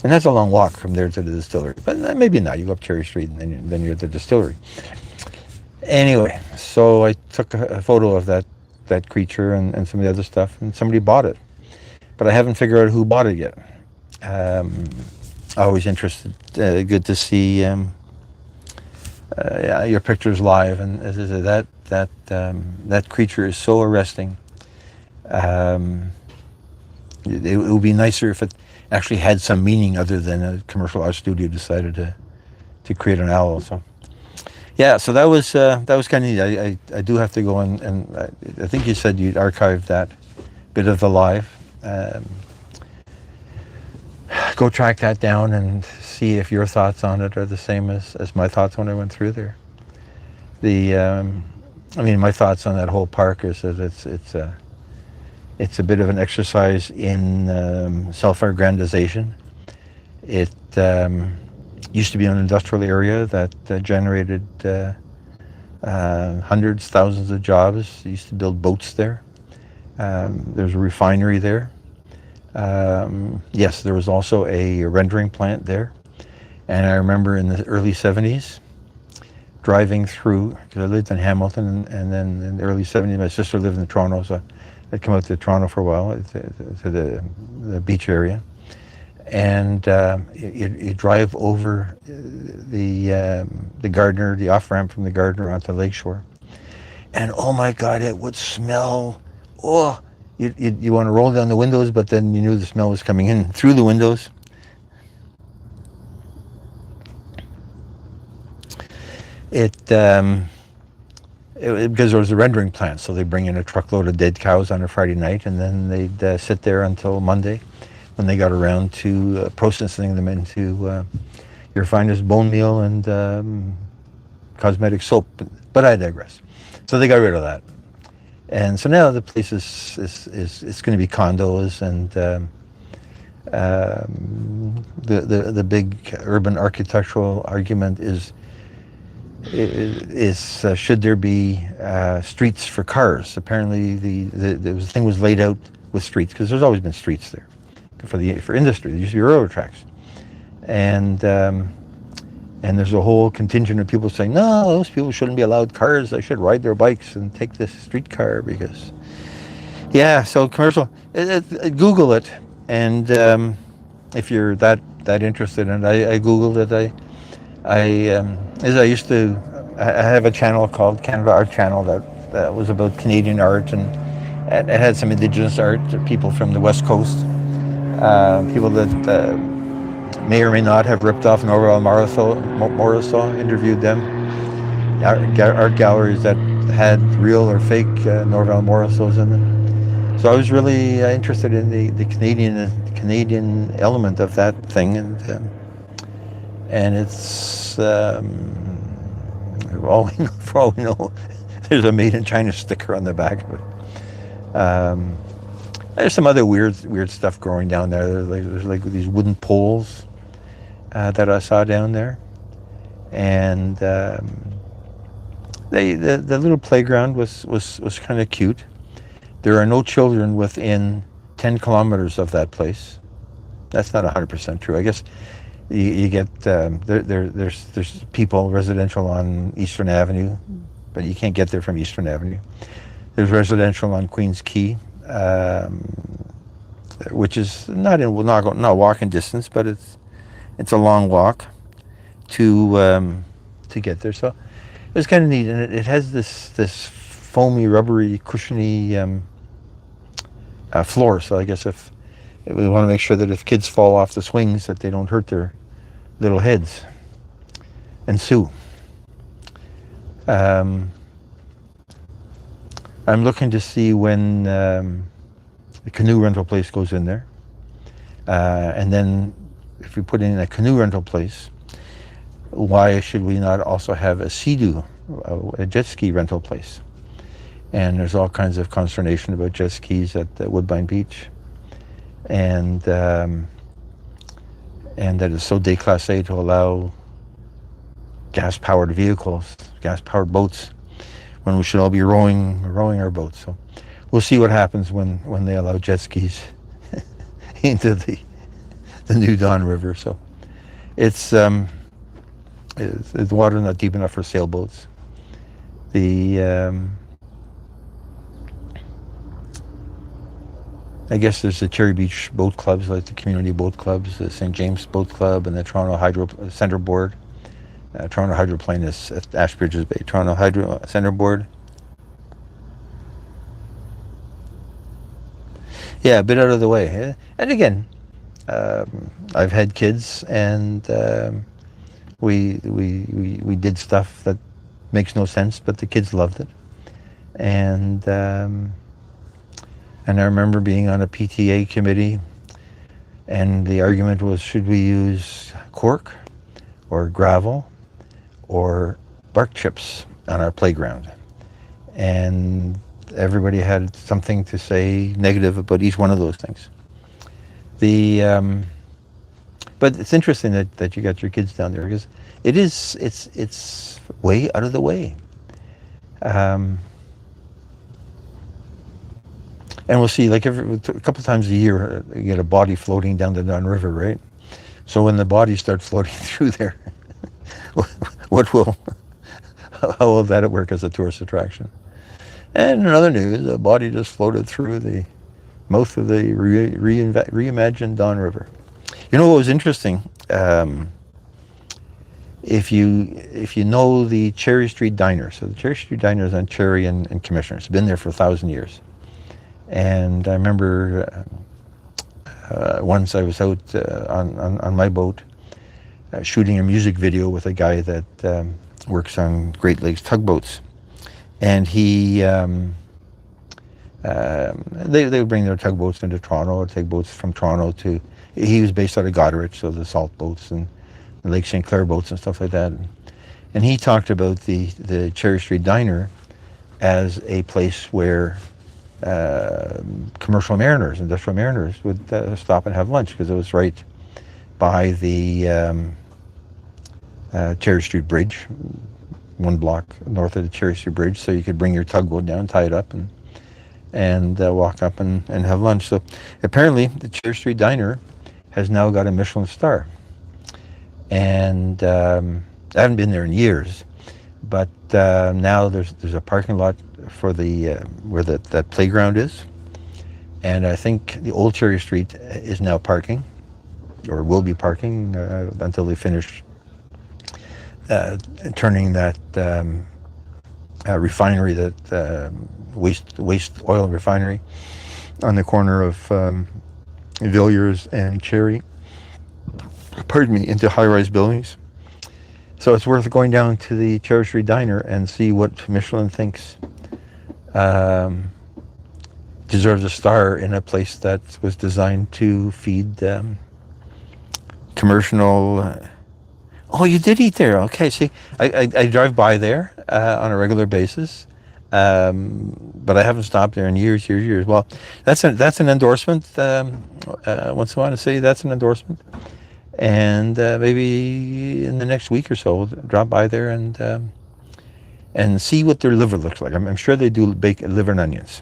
And that's a long walk from there to the distillery, but maybe not. You go up Cherry Street and then you're at the distillery. Anyway, so I took a photo of that creature and some of the other stuff, and somebody bought it, but I haven't figured out who bought it yet. Always interested. Good to see your pictures live, and as I said, that creature is so arresting. It would be nicer if it actually had some meaning other than a commercial art studio decided to create an owl. So yeah, so that was kind of neat. I do have to go and I think you said you'd archived bit of the live. Go track that down and see if your thoughts on it are the same as my thoughts when I went through there. I mean, my thoughts on that whole park is that it's a bit of an exercise in self-aggrandization. It used to be an industrial area that generated hundreds, thousands of jobs. They used to build boats there. There's a refinery there. Yes, there was also a rendering plant there. And I remember in the early 70s driving through, because I lived in Hamilton, and then in the early 70s my sister lived in Toronto, so I'd come out to Toronto for a while, to the beach area. And you drive over the Gardiner, the off-ramp from the Gardiner onto Lakeshore. And oh my God, it would smell, you want to roll down the windows, but then you knew the smell was coming in through the windows. Because there was a rendering plant, so they bring in a truckload of dead cows on a Friday night, and then they'd sit there until Monday, when they got around to processing them into your finest bone meal and cosmetic soap. But I digress. So they got rid of that, and so now the place is going to be condos, and the big urban architectural argument is should there be streets for cars? Apparently the thing was laid out with streets, because there's always been streets there for industry. There used to be railroad tracks, and there's a whole contingent of people saying, no, those people shouldn't be allowed cars. They should ride their bikes and take this streetcar, because so commercial. Google it, and if you're that interested in it. I Googled it. As I used to, I have a channel called Canada Art Channel that was about Canadian art, and it had some Indigenous art, people from the West Coast, people that may or may not have ripped off Norval Morrisseau, interviewed them, art galleries that had real or fake Norval Morrisseaus in them. So I was really interested in the Canadian element of that thing, and it's for all we know, there's a made in China sticker on the back of it. There's some other weird stuff growing down there. There's like these wooden poles that I saw down there, and the little playground was kind of cute. There are no children within 10 kilometers of that place. That's not 100% true. I guess you get there's people residential on Eastern Avenue, but you can't get there from Eastern Avenue. There's residential on Queens Quay, which is not walking distance, but it's a long walk to get there. So it was kind of neat, and it has this foamy, rubbery, cushiony floor. So I guess if we want to make sure that if kids fall off the swings, that they don't hurt their little heads and sue. I'm looking to see when the canoe rental place goes in there, and then if we put in a canoe rental place, why should we not also have a Sea-Doo, a jet ski rental place? And there's all kinds of consternation about jet skis at Woodbine Beach, and that it's so déclassé to allow gas-powered vehicles, gas-powered boats, when we should all be rowing our boats. So we'll see what happens when they allow jet skis into the New Don River. So it's the water not deep enough for sailboats. I guess there's the Cherry Beach boat clubs, like the community boat clubs, the St. James Boat Club, and the Toronto Hydro Center Board. Toronto Hydroplane is at Ashbridges Bay. Toronto Hydro Center Board. Yeah, a bit out of the way. And again, I've had kids, and we did stuff that makes no sense, but the kids loved it. And And I remember being on a PTA committee, and the argument was, should we use cork or gravel or bark chips on our playground? And everybody had something to say negative about each one of those things. But it's interesting that you got your kids down there, because it's way out of the way. And we'll see, like a couple times a year, you get a body floating down the Don River, right? So when the bodies start floating through there, how will that work as a tourist attraction? And in other news, a body just floated through the mouth of the reimagined Don River. You know what was interesting? If you know the Cherry Street Diner, so the Cherry Street Diner is on Cherry and Commissioner. It's been there for 1,000 years. And I remember once I was out on my boat shooting a music video with a guy that works on Great Lakes tugboats. And they would bring their tugboats into Toronto, or take boats from Toronto to, he was based out of Goderich, so the salt boats and the Lake St. Clair boats and stuff like that. And he talked about the Cherry Street Diner as a place where commercial mariners, industrial mariners would stop and have lunch, because it was right by the Cherry Street Bridge, one block north of the Cherry Street Bridge, so you could bring your tugboat down, tie it up, and walk up and have lunch. So apparently the Cherry Street Diner has now got a Michelin star. And I haven't been there in years, but now there's a parking lot for the where that playground is, and I think the old Cherry Street is now parking, or will be parking until they finish turning that refinery, that waste oil refinery on the corner of Villiers and Cherry, into high-rise buildings. So it's worth going down to the Cherry Street Diner and see what Michelin thinks deserves a star in a place that was designed to feed commercial. Oh, you did eat there. Okay, see, I drive by there on a regular basis, but I haven't stopped there in years. Well, that's an endorsement. Once I want to say that's an endorsement. And maybe in the next week or so, drop by there and see what their liver looks like. I'm sure they do bake liver and onions.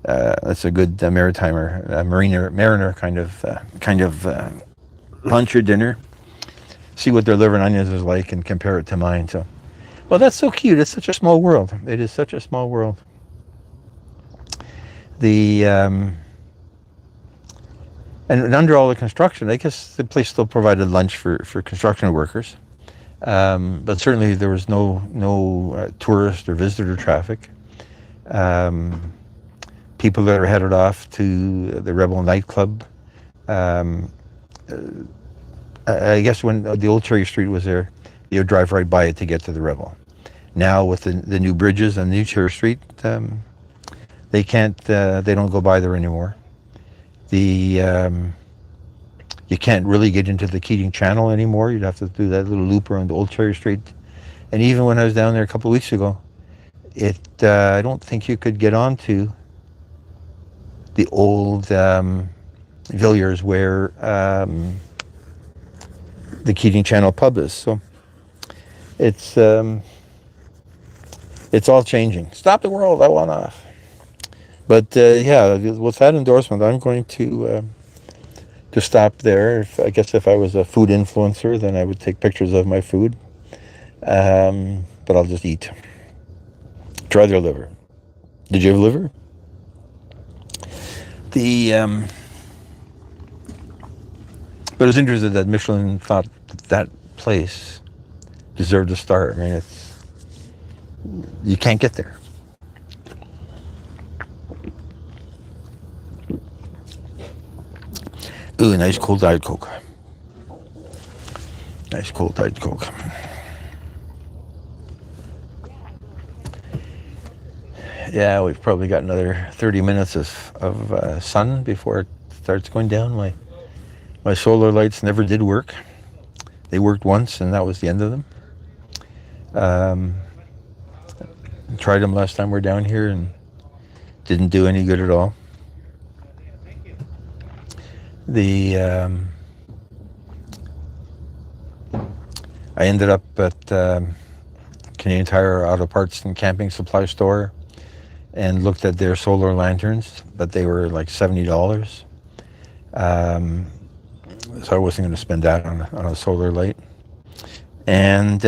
That's a good mariner kind of lunch or dinner. See what their liver and onions is like and compare it to mine. So, well, that's so cute. It's such a small world. It is such a small world. And under all the construction, I guess the place still provided lunch for construction workers. But certainly there was no tourist or visitor traffic. People that are headed off to the Rebel nightclub. I guess when the old Cherry Street was there, you would drive right by it to get to the Rebel. Now with the new bridges on New Cherry Street, they don't go by there anymore. You can't really get into the Keating Channel anymore. You'd have to do that little loop around the old Cherry Street. And even when I was down there a couple of weeks ago, I don't think you could get onto the old Villiers where the Keating Channel pub is. So it's all changing. Stop the world, I want off. But yeah, with that endorsement, I'm going to stop there. I guess if I was a food influencer, then I would take pictures of my food. But I'll just eat. Try their liver. Did you have liver? But I was interested that Michelin thought that place deserved a star. I mean, you can't get there. Ooh, nice cold Diet Coke. Nice cold Diet Coke. Yeah, we've probably got another 30 minutes of sun before it starts going down. My solar lights never did work. They worked once, and that was the end of them. Um, Tried them last time we were down here, and didn't do any good at all. The I ended up at Canadian Tire Auto Parts and Camping Supply Store and looked at their solar lanterns, but they were like $70. So I wasn't going to spend that on a solar light. And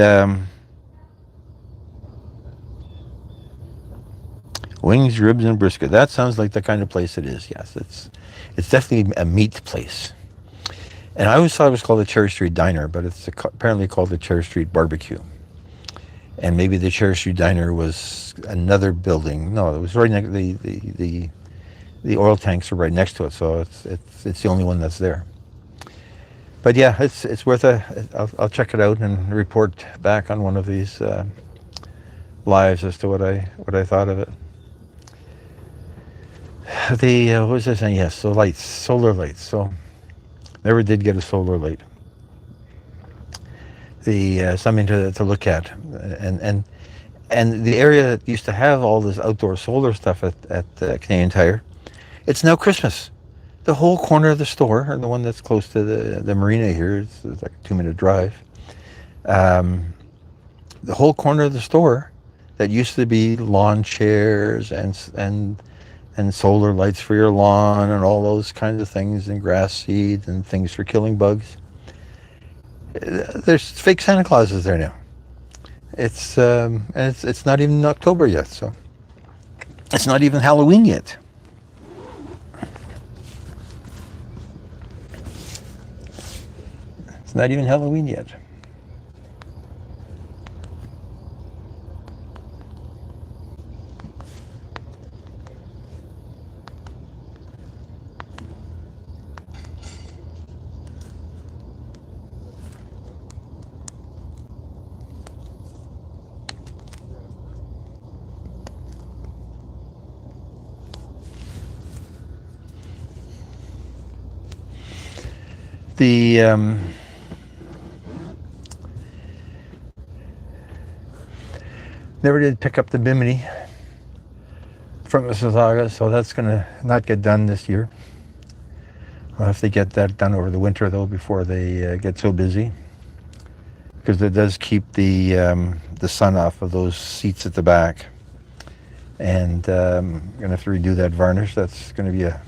wings, ribs, and brisket. That sounds like the kind of place it is. Yes, it's definitely a meat place. And I always thought it was called the Cherry Street Diner, but it's apparently called the Cherry Street Barbecue. And maybe the Cherry Street Diner was another building. No, it was right next. The oil tanks are right next to it, so it's the only one that's there. But yeah, it's worth I'll check it out and report back on one of these lives as to what I thought of it. What was I saying? Yes, so lights, solar lights. So never did get a solar light. Something to look at, and the area that used to have all this outdoor solar stuff at Canadian Tire, it's now Christmas. The whole corner of the store, or the one that's close to the marina here, it's like a 2-minute drive. The whole corner of the store that used to be lawn chairs and solar lights for your lawn and all those kinds of things, and grass seeds and things for killing bugs. There's fake Santa Clauses there now. It's not even October yet, so it's not even Halloween yet. It's not even Halloween yet. Never did pick up the bimini from Mississauga, so that's going to not get done this year. I'll have to get that done over the winter, though, before they get so busy, because it does keep the sun off of those seats at the back. And I'm going to have to redo that varnish. That's going to be a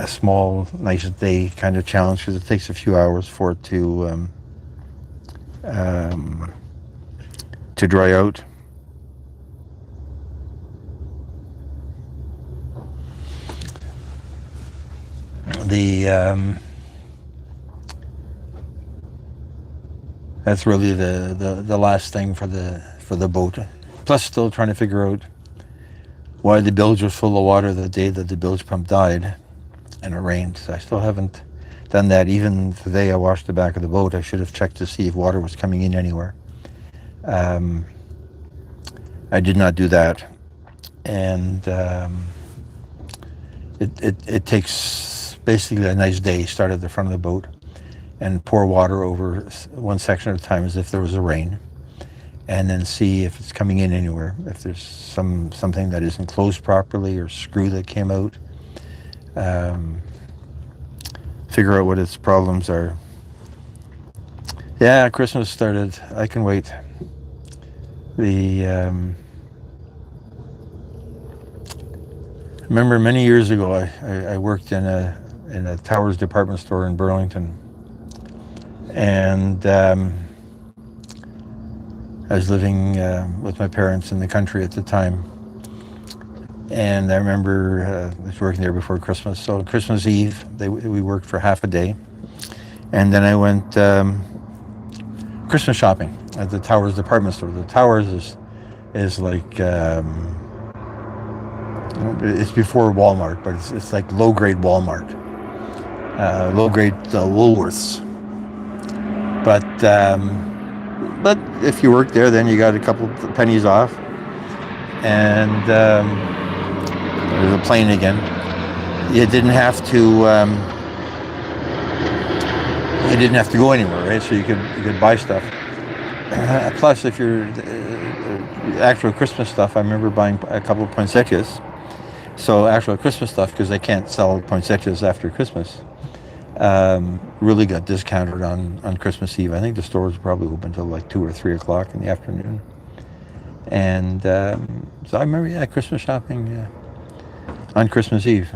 small, nice day kind of challenge, because it takes a few hours for it to dry out. That's really the last thing for the boat. Plus, still trying to figure out why the bilge was full of water the day that the bilge pump died and it rained. So I still haven't done that. Even today, I washed the back of the boat. I should have checked to see if water was coming in anywhere. I did not do that, and it takes basically a nice day. Start at the front of the boat and pour water over one section at a time as if there was a rain, and then see if it's coming in anywhere. If there's something that isn't closed properly or screw that came out. Figure out what its problems are. Yeah, Christmas started. I can wait. Remember many years ago, I worked in a Towers department store in Burlington, and I was living with my parents in the country at the time. And I remember I was working there before Christmas. So Christmas Eve, we worked for half a day, and then I went Christmas shopping at the Towers department store. The Towers is like it's before Walmart, but it's like low grade Walmart, low grade Woolworths. But if you work there, then you got a couple pennies off. and there's a plane again. You didn't have to. You didn't have to go anywhere, right? So you could buy stuff. Plus, if you're actual Christmas stuff, I remember buying a couple of poinsettias. So actual Christmas stuff, because they can't sell poinsettias after Christmas, really got discounted on Christmas Eve. I think the stores were probably open until like 2 or 3 o'clock in the afternoon. And so I remember, Christmas shopping on Christmas Eve.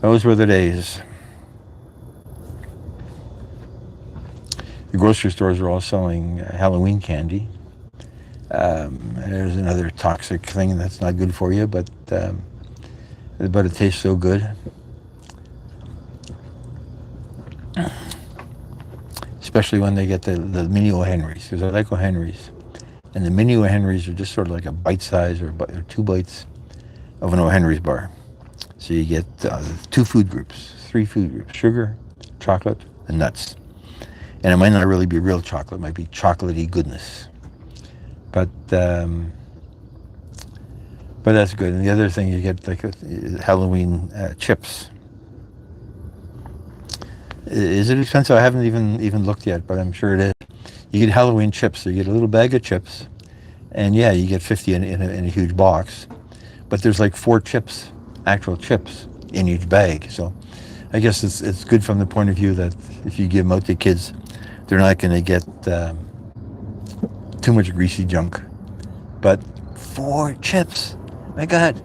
Those were the days. The grocery stores are all selling Halloween candy. There's another toxic thing that's not good for you, but it tastes so good. Especially when they get the mini O-Henrys, because I like O-Henrys. And the mini O-Henrys are just sort of like a bite size or 2 bites of an O-Henry's bar. So you get 2 food groups, 3 food groups: sugar, chocolate, and nuts. And it might not really be real chocolate; it might be chocolatey goodness. But that's good. And the other thing you get, like Halloween chips. Is it expensive? I haven't even looked yet, but I'm sure it is. You get Halloween chips. So you get a little bag of chips, and you get 50 in a huge box. But there's like 4 chips, actual chips, in each bag. So I guess it's good from the point of view that if you give them out to kids, they're not going to get too much greasy junk. But 4 chips, my God,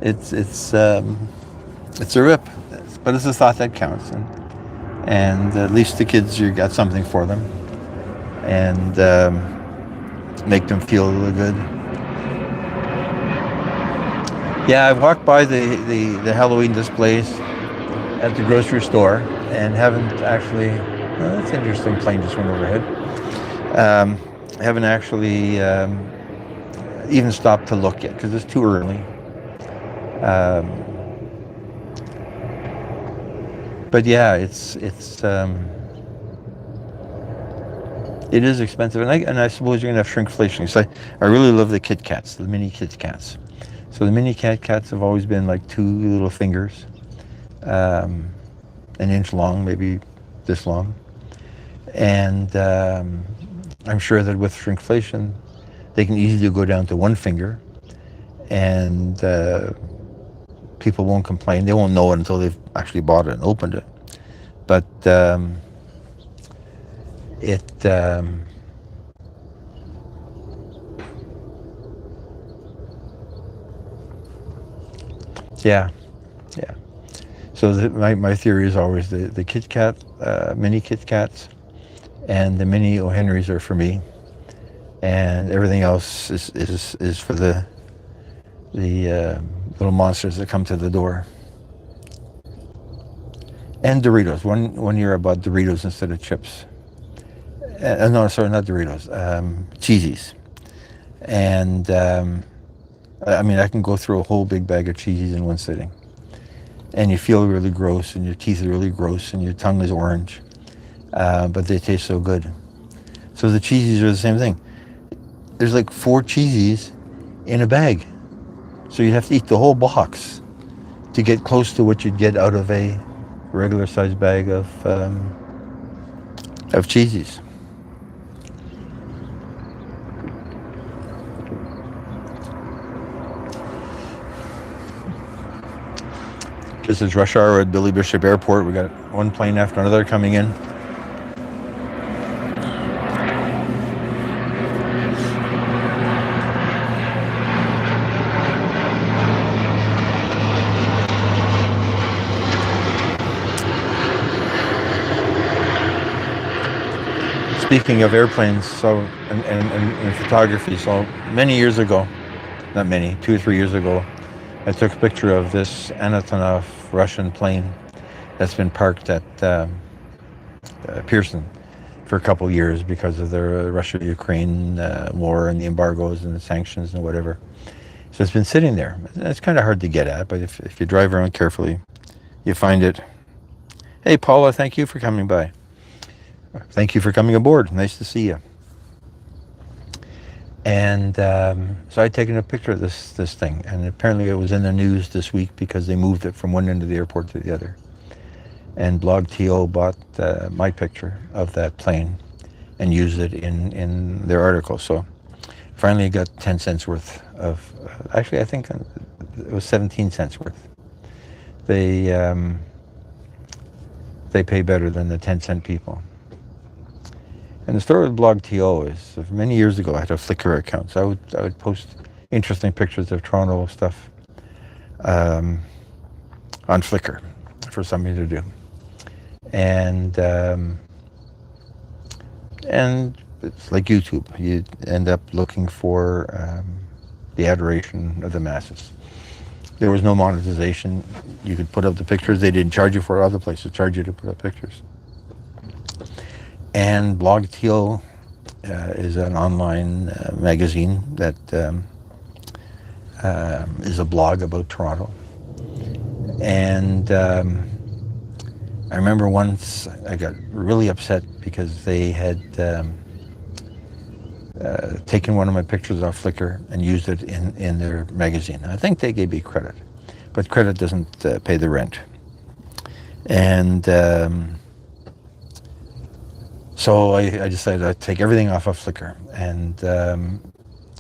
it's a rip. But it's the thought that counts, and at least the kids, you got something for them, and make them feel really good. Yeah, I walked by the Halloween displays at the grocery store and haven't actually. Oh, that's an interesting plane just went overhead. Haven't actually even stopped to look yet because it's too early. But yeah, it is expensive, and I suppose you're gonna have shrinkflation. So I really love the Kit Kats, the mini Kit Kats. So the mini Kit Kats have always been like 2 little fingers, an inch long, maybe this long. And I'm sure that with shrinkflation, they can easily go down to 1 finger, and people won't complain. They won't know it until they've actually bought it and opened it. But yeah. So my theory is always the Kit Kat, mini Kit Kats, and the mini O-Henrys are for me, and everything else is for the little monsters that come to the door. And Doritos. One year I bought Doritos instead of chips. No, sorry, not Doritos. Cheesies. And I can go through a whole big bag of Cheesies in one sitting. And you feel really gross, and your teeth are really gross, and your tongue is orange. But they taste so good. So the Cheesies are the same thing. There's like 4 Cheesies in a bag. So you'd have to eat the whole box to get close to what you'd get out of a regular sized bag of Cheesies. This is rush hour at Billy Bishop Airport. We got one plane after another coming in. Speaking of airplanes, and photography, so many years ago, not many, 2 or 3 years ago, I took a picture of this Antonov Russian plane that's been parked at Pearson for a couple of years because of the Russia-Ukraine war and the embargoes and the sanctions and whatever. So it's been sitting there. It's kind of hard to get at, but if you drive around carefully, you find it. Hey, Paula, thank you for coming by. Thank you for coming aboard. Nice to see you. And so I'd taken a picture of this thing, and apparently it was in the news this week because they moved it from one end of the airport to the other. And BlogTO bought my picture of that plane and used it in their article. So finally I got 10 cents worth of, actually I think it was 17 cents worth. They pay better than the 10-cent people. And the story with BlogTO is, many years ago I had a Flickr account, so I would post interesting pictures of Toronto stuff on Flickr for somebody to do. And it's like YouTube. You end up looking for the adoration of the masses. There was no monetization. You could put up the pictures. They didn't charge you for it. Other places charge you to put up pictures. And BlogTO is an online magazine that is a blog about Toronto. And I remember once I got really upset because they had taken one of my pictures off Flickr and used it in their magazine. I think they gave me credit, but credit doesn't pay the rent. And so I decided I'd take everything off of Flickr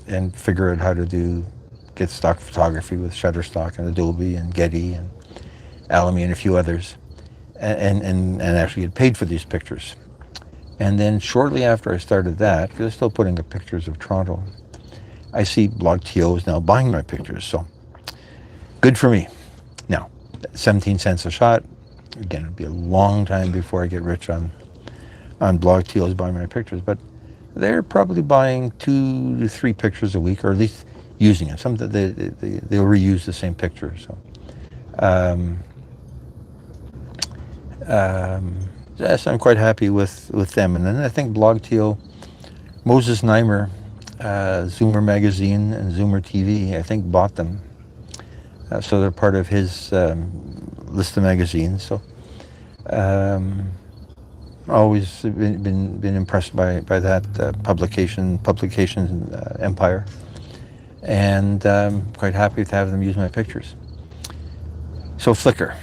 and figure out how to get stock photography with Shutterstock and Adobe and Getty and Alamy and a few others, and actually get paid for these pictures. And then shortly after I started that, because I'm still putting up pictures of Toronto, I see BlogTO is now buying my pictures, so good for me. Now, 17 cents a shot. Again, it'll be a long time before I get rich on BlogTO's buying my pictures, but they're probably buying 2 to 3 pictures a week, or at least using it. Some they'll reuse the same picture. So, yes, I'm quite happy with them. And then I think BlogTO, Moses Neimer, Zoomer Magazine and Zoomer TV, I think bought them. So they're part of his list of magazines. So always been impressed by that publication empire, and quite happy to have them use my pictures. So Flickr.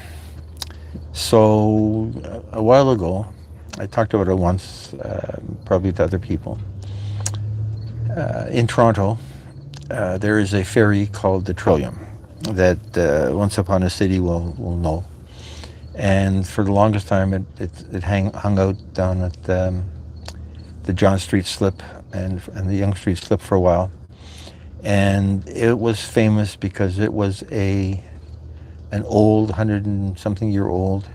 So a while ago, I talked about it once, probably to other people. In Toronto, there is a ferry called the Trillium that Once Upon a City will know. And for the longest time, it hung out down at the John Street slip and the Yonge Street slip for a while. And it was famous because it was an old, 100-and-something-year-old,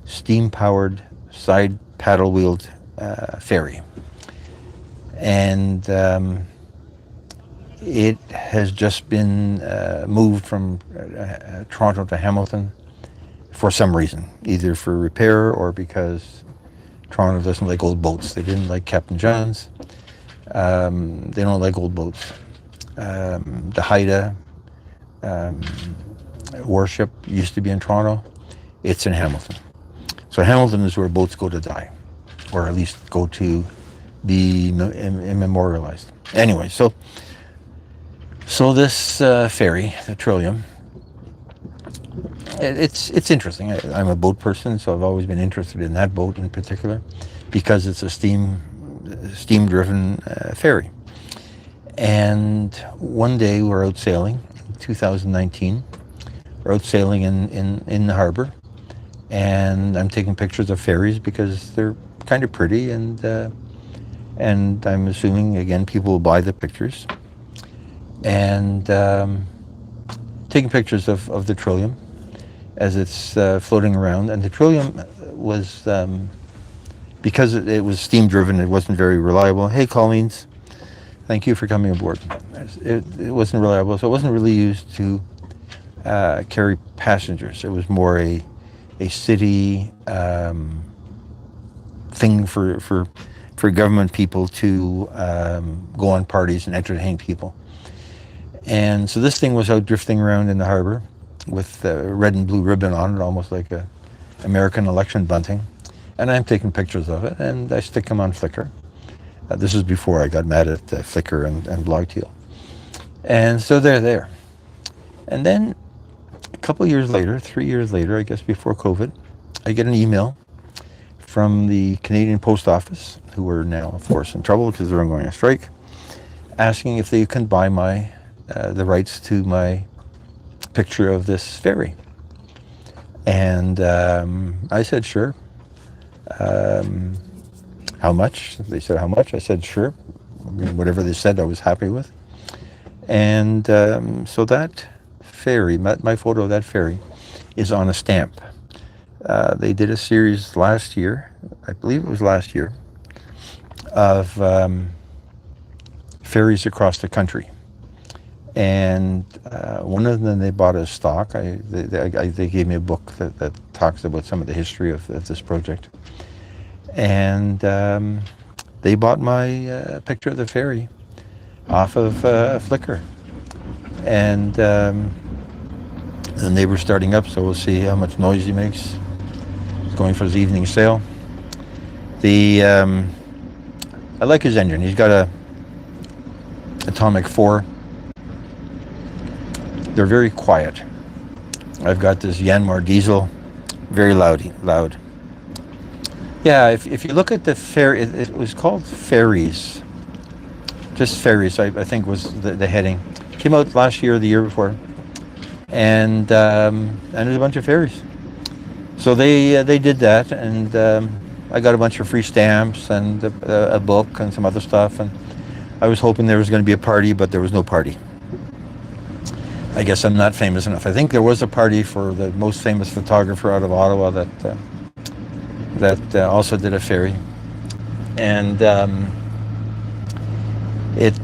steam-powered, side paddle-wheeled ferry. And it has just been moved from Toronto to Hamilton for some reason, either for repair or because Toronto doesn't like old boats. They didn't like Captain John's. They don't like old boats. The Haida warship used to be in Toronto. It's in Hamilton. So Hamilton is where boats go to die, or at least go to be immemorialized. Anyway, so this ferry, the Trillium, it's interesting. I'm a boat person, so I've always been interested in that boat in particular because it's a steam-driven ferry. And one day we're out sailing, in 2019. We're out sailing in the harbor, and I'm taking pictures of ferries because they're kind of pretty, and I'm assuming, again, people will buy the pictures. And taking pictures of the Trillium as it's floating around. And the Trillium was, because it was steam-driven, it wasn't very reliable. Hey, Collins, thank you for coming aboard. It wasn't reliable, so it wasn't really used to carry passengers. It was more a city thing for government people to go on parties and entertain people. And so this thing was out drifting around in the harbor with red and blue ribbon on it, almost like a American election bunting. And I'm taking pictures of it, and I stick them on Flickr. This is before I got mad at Flickr and Blogteal. And so they're there. And then a couple years later, 3 years later, I guess before COVID, I get an email from the Canadian Post Office, who are now, of course, in trouble because they're going on strike, asking if they can buy the rights to my picture of this ferry. And I said, sure. How much? They said, how much? I said, sure. Whatever they said, I was happy with. And so that ferry, my photo of that ferry, is on a stamp. They did a series last year, I believe it was last year, of ferries across the country. And one of them, they bought a stock. They gave me a book that talks about some of the history of this project. And they bought my picture of the ferry off of Flickr. And the neighbor's starting up, so we'll see how much noise he makes. He's going for his evening sail. I like his engine. He's got a Atomic 4. They're very quiet. I've got this Yanmar diesel, very loud. Yeah, if you look at the ferry, it was called Ferries. Just Ferries, I think was the heading. Came out last year or the year before. And there's a bunch of ferries. So they did that, and I got a bunch of free stamps and a book and some other stuff. And I was hoping there was going to be a party, but there was no party. I guess I'm not famous enough. I think there was a party for the most famous photographer out of Ottawa that also did a ferry, and it's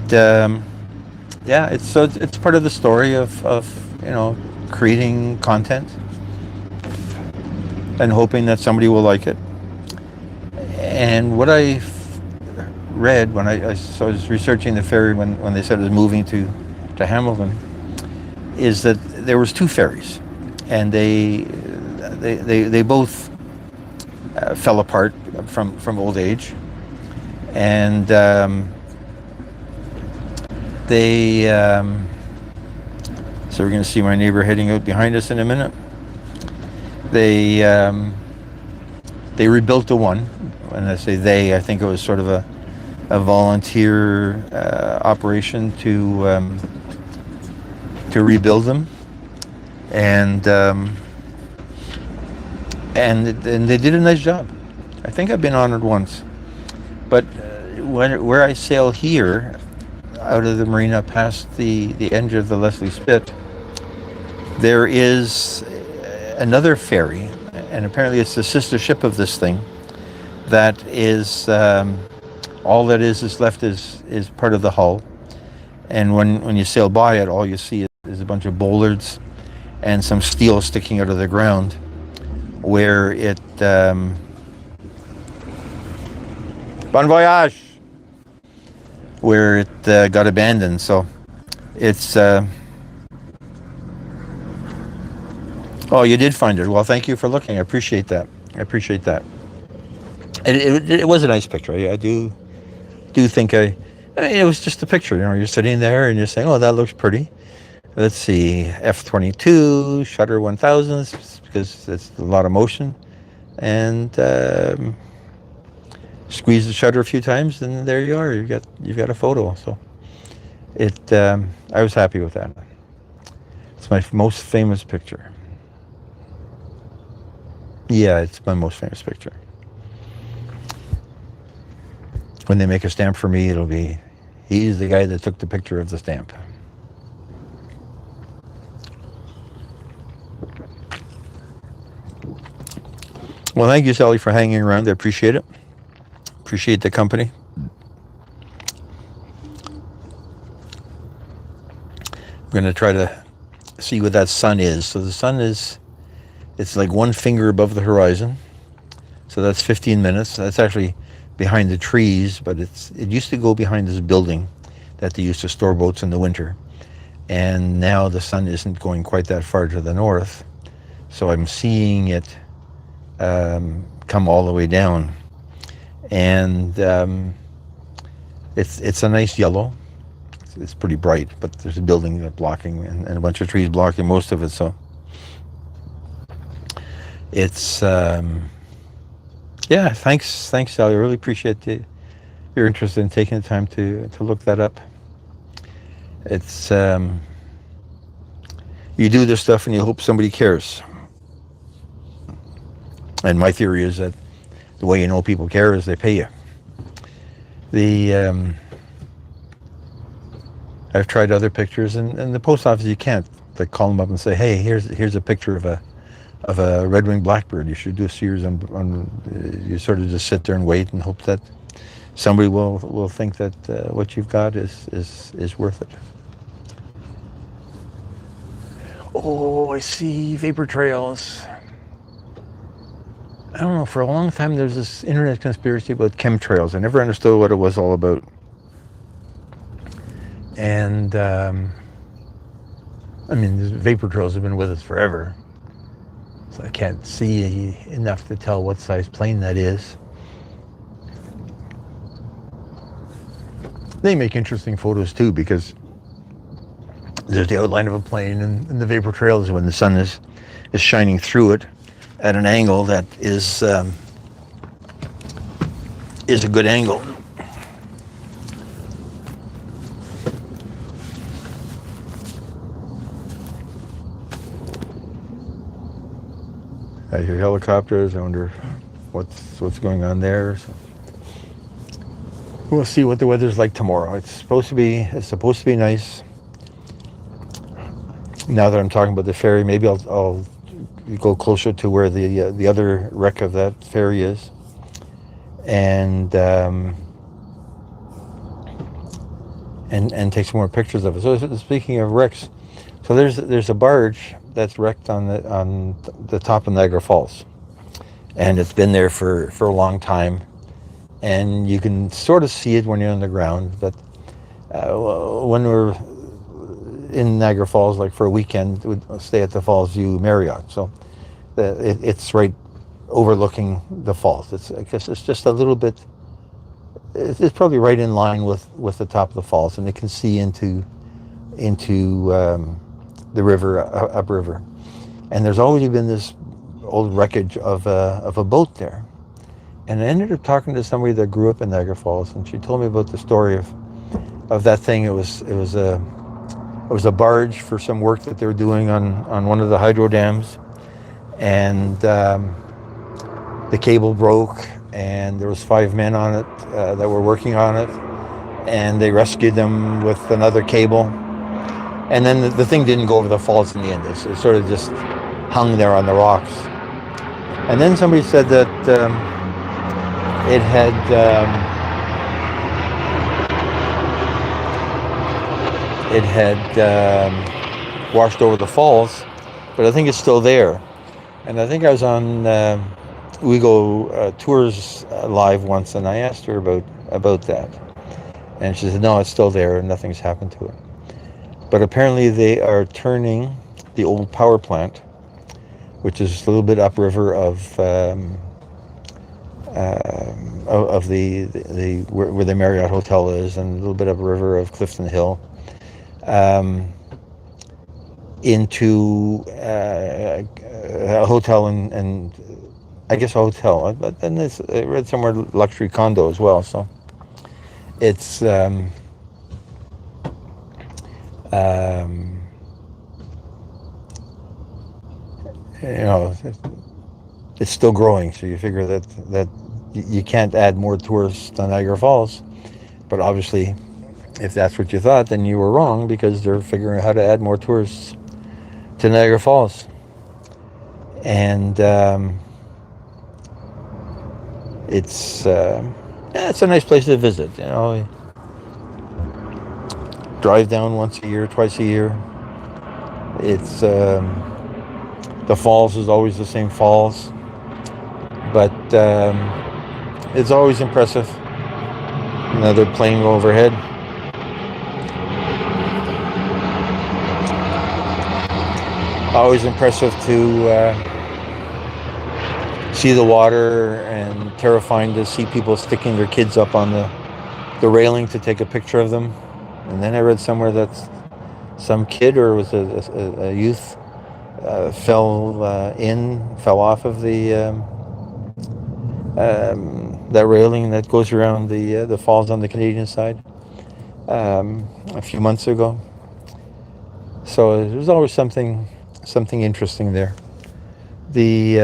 part of the story of creating content and hoping that somebody will like it. And what I read when I was researching the ferry when they said it was moving to Hamilton, is that there was two ferries, and they both fell apart from old age, and so we're going to see my neighbor heading out behind us in a minute. They rebuilt the one. When I say they, I think it was sort of a volunteer operation to rebuild them, and they did a nice job. I think I've been honored once, but where I sail here, out of the marina past the end of the Leslie Spit, there is another ferry, and apparently it's the sister ship of this thing, that is all that is left is part of the hull. And when you sail by it, all you see is a bunch of bollards and some steel sticking out of the ground, where it bon voyage, where it got abandoned. So it's oh, you did find it. Well, thank you for looking. I appreciate that. It was a nice picture. I do think it was just a picture. You're sitting there and you're saying, oh, that looks pretty. Let's see, F22, shutter 1000, because it's a lot of motion, and squeeze the shutter a few times, and there you are. You've got a photo. So I was happy with that. It's my most famous picture. Yeah, it's my most famous picture. When they make a stamp for me, it'll be, he's the guy that took the picture of the stamp. Well, thank you, Sally, for hanging around. I appreciate it. Appreciate the company. I'm going to try to see what that sun is. So the sun it's like one finger above the horizon. So that's 15 minutes. That's actually behind the trees, but it used to go behind this building that they used to store boats in the winter. And now the sun isn't going quite that far to the north. So I'm seeing it come all the way down. And It's a nice yellow. It's pretty bright, but there's a building blocking and a bunch of trees blocking most of it. So it's yeah. Thanks, Sally. I really appreciate your interest in taking the time to look that up. It's you do this stuff and you hope somebody cares. And my theory is that the way you know people care is they pay you. I've tried other pictures, and the post office you can't like call them up and say, hey, here's a picture of a red-winged blackbird. You should do a series on you sort of just sit there and wait and hope that somebody will think that what you've got is worth it. Oh, I see vapor trails. I don't know, for a long time there's this internet conspiracy about chemtrails. I never understood what it was all about. And I mean, vapor trails have been with us forever. So I can't see enough to tell what size plane that is. They make interesting photos too, because there's the outline of a plane, and the vapor trail is when the sun is shining through it at an angle that is a good angle. I hear helicopters. I wonder what's going on there. So we'll see what the weather's like tomorrow. It's supposed to be nice. Now that I'm talking about the ferry, maybe I'll go closer to where the other wreck of that ferry is, and take some more pictures of it. So speaking of wrecks, so there's a barge that's wrecked on the top of Niagara Falls, and it's been there for a long time, and you can sort of see it when you're on the ground. But when we're in Niagara Falls, like for a weekend, we'd stay at the Falls View Marriott. So it's right overlooking the falls. I guess it's just a little bit. It's probably right in line with the top of the falls, and you can see into the river, upriver. And there's always been this old wreckage of a boat there. And I ended up talking to somebody that grew up in Niagara Falls, and she told me about the story of that thing. It was a barge for some work that they were doing on one of the hydro dams, and the cable broke, and there was 5 men on it that were working on it, and they rescued them with another cable, and then the thing didn't go over the falls in the end. It sort of just hung there on the rocks. And then somebody said that it had washed over the falls, but I think it's still there. And I think I was on We Go Tours Live once, and I asked her about that, and she said no, it's still there and nothing's happened to it. But apparently they are turning the old power plant, which is a little bit upriver of the where the Marriott Hotel is, and a little bit upriver of Clifton Hill, into a hotel and I guess a hotel, but then I read somewhere luxury condo as well. So it's it's still growing. So you figure that you can't add more tourists to Niagara Falls, but obviously, if that's what you thought, then you were wrong, because they're figuring out how to add more tourists to Niagara Falls. And it's a nice place to visit. Drive down once a year, twice a year. It's the falls is always the same falls, but it's always impressive. Another plane overhead. Always impressive to see the water, and terrifying to see people sticking their kids up on the railing to take a picture of them. And then I read somewhere that some kid or was a youth fell off of the that railing that goes around the falls on the Canadian side a few months ago. So there's always something interesting there. The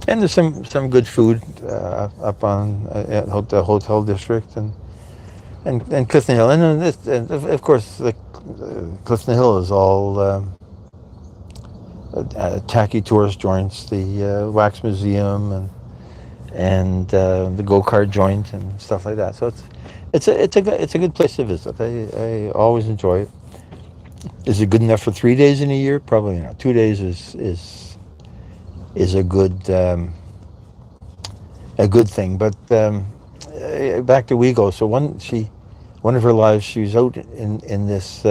and there's some good food up on the hotel district and Clifton Hill, and of course the Clifton Hill is all tacky tourist joints, the wax museum and the go-kart joint and stuff like that. So it's a good place to visit. I always enjoy it. Is it good enough for 3 days in a year? Probably not. 2 days is a good thing. But back to Wego. So one of her lives, she was out in this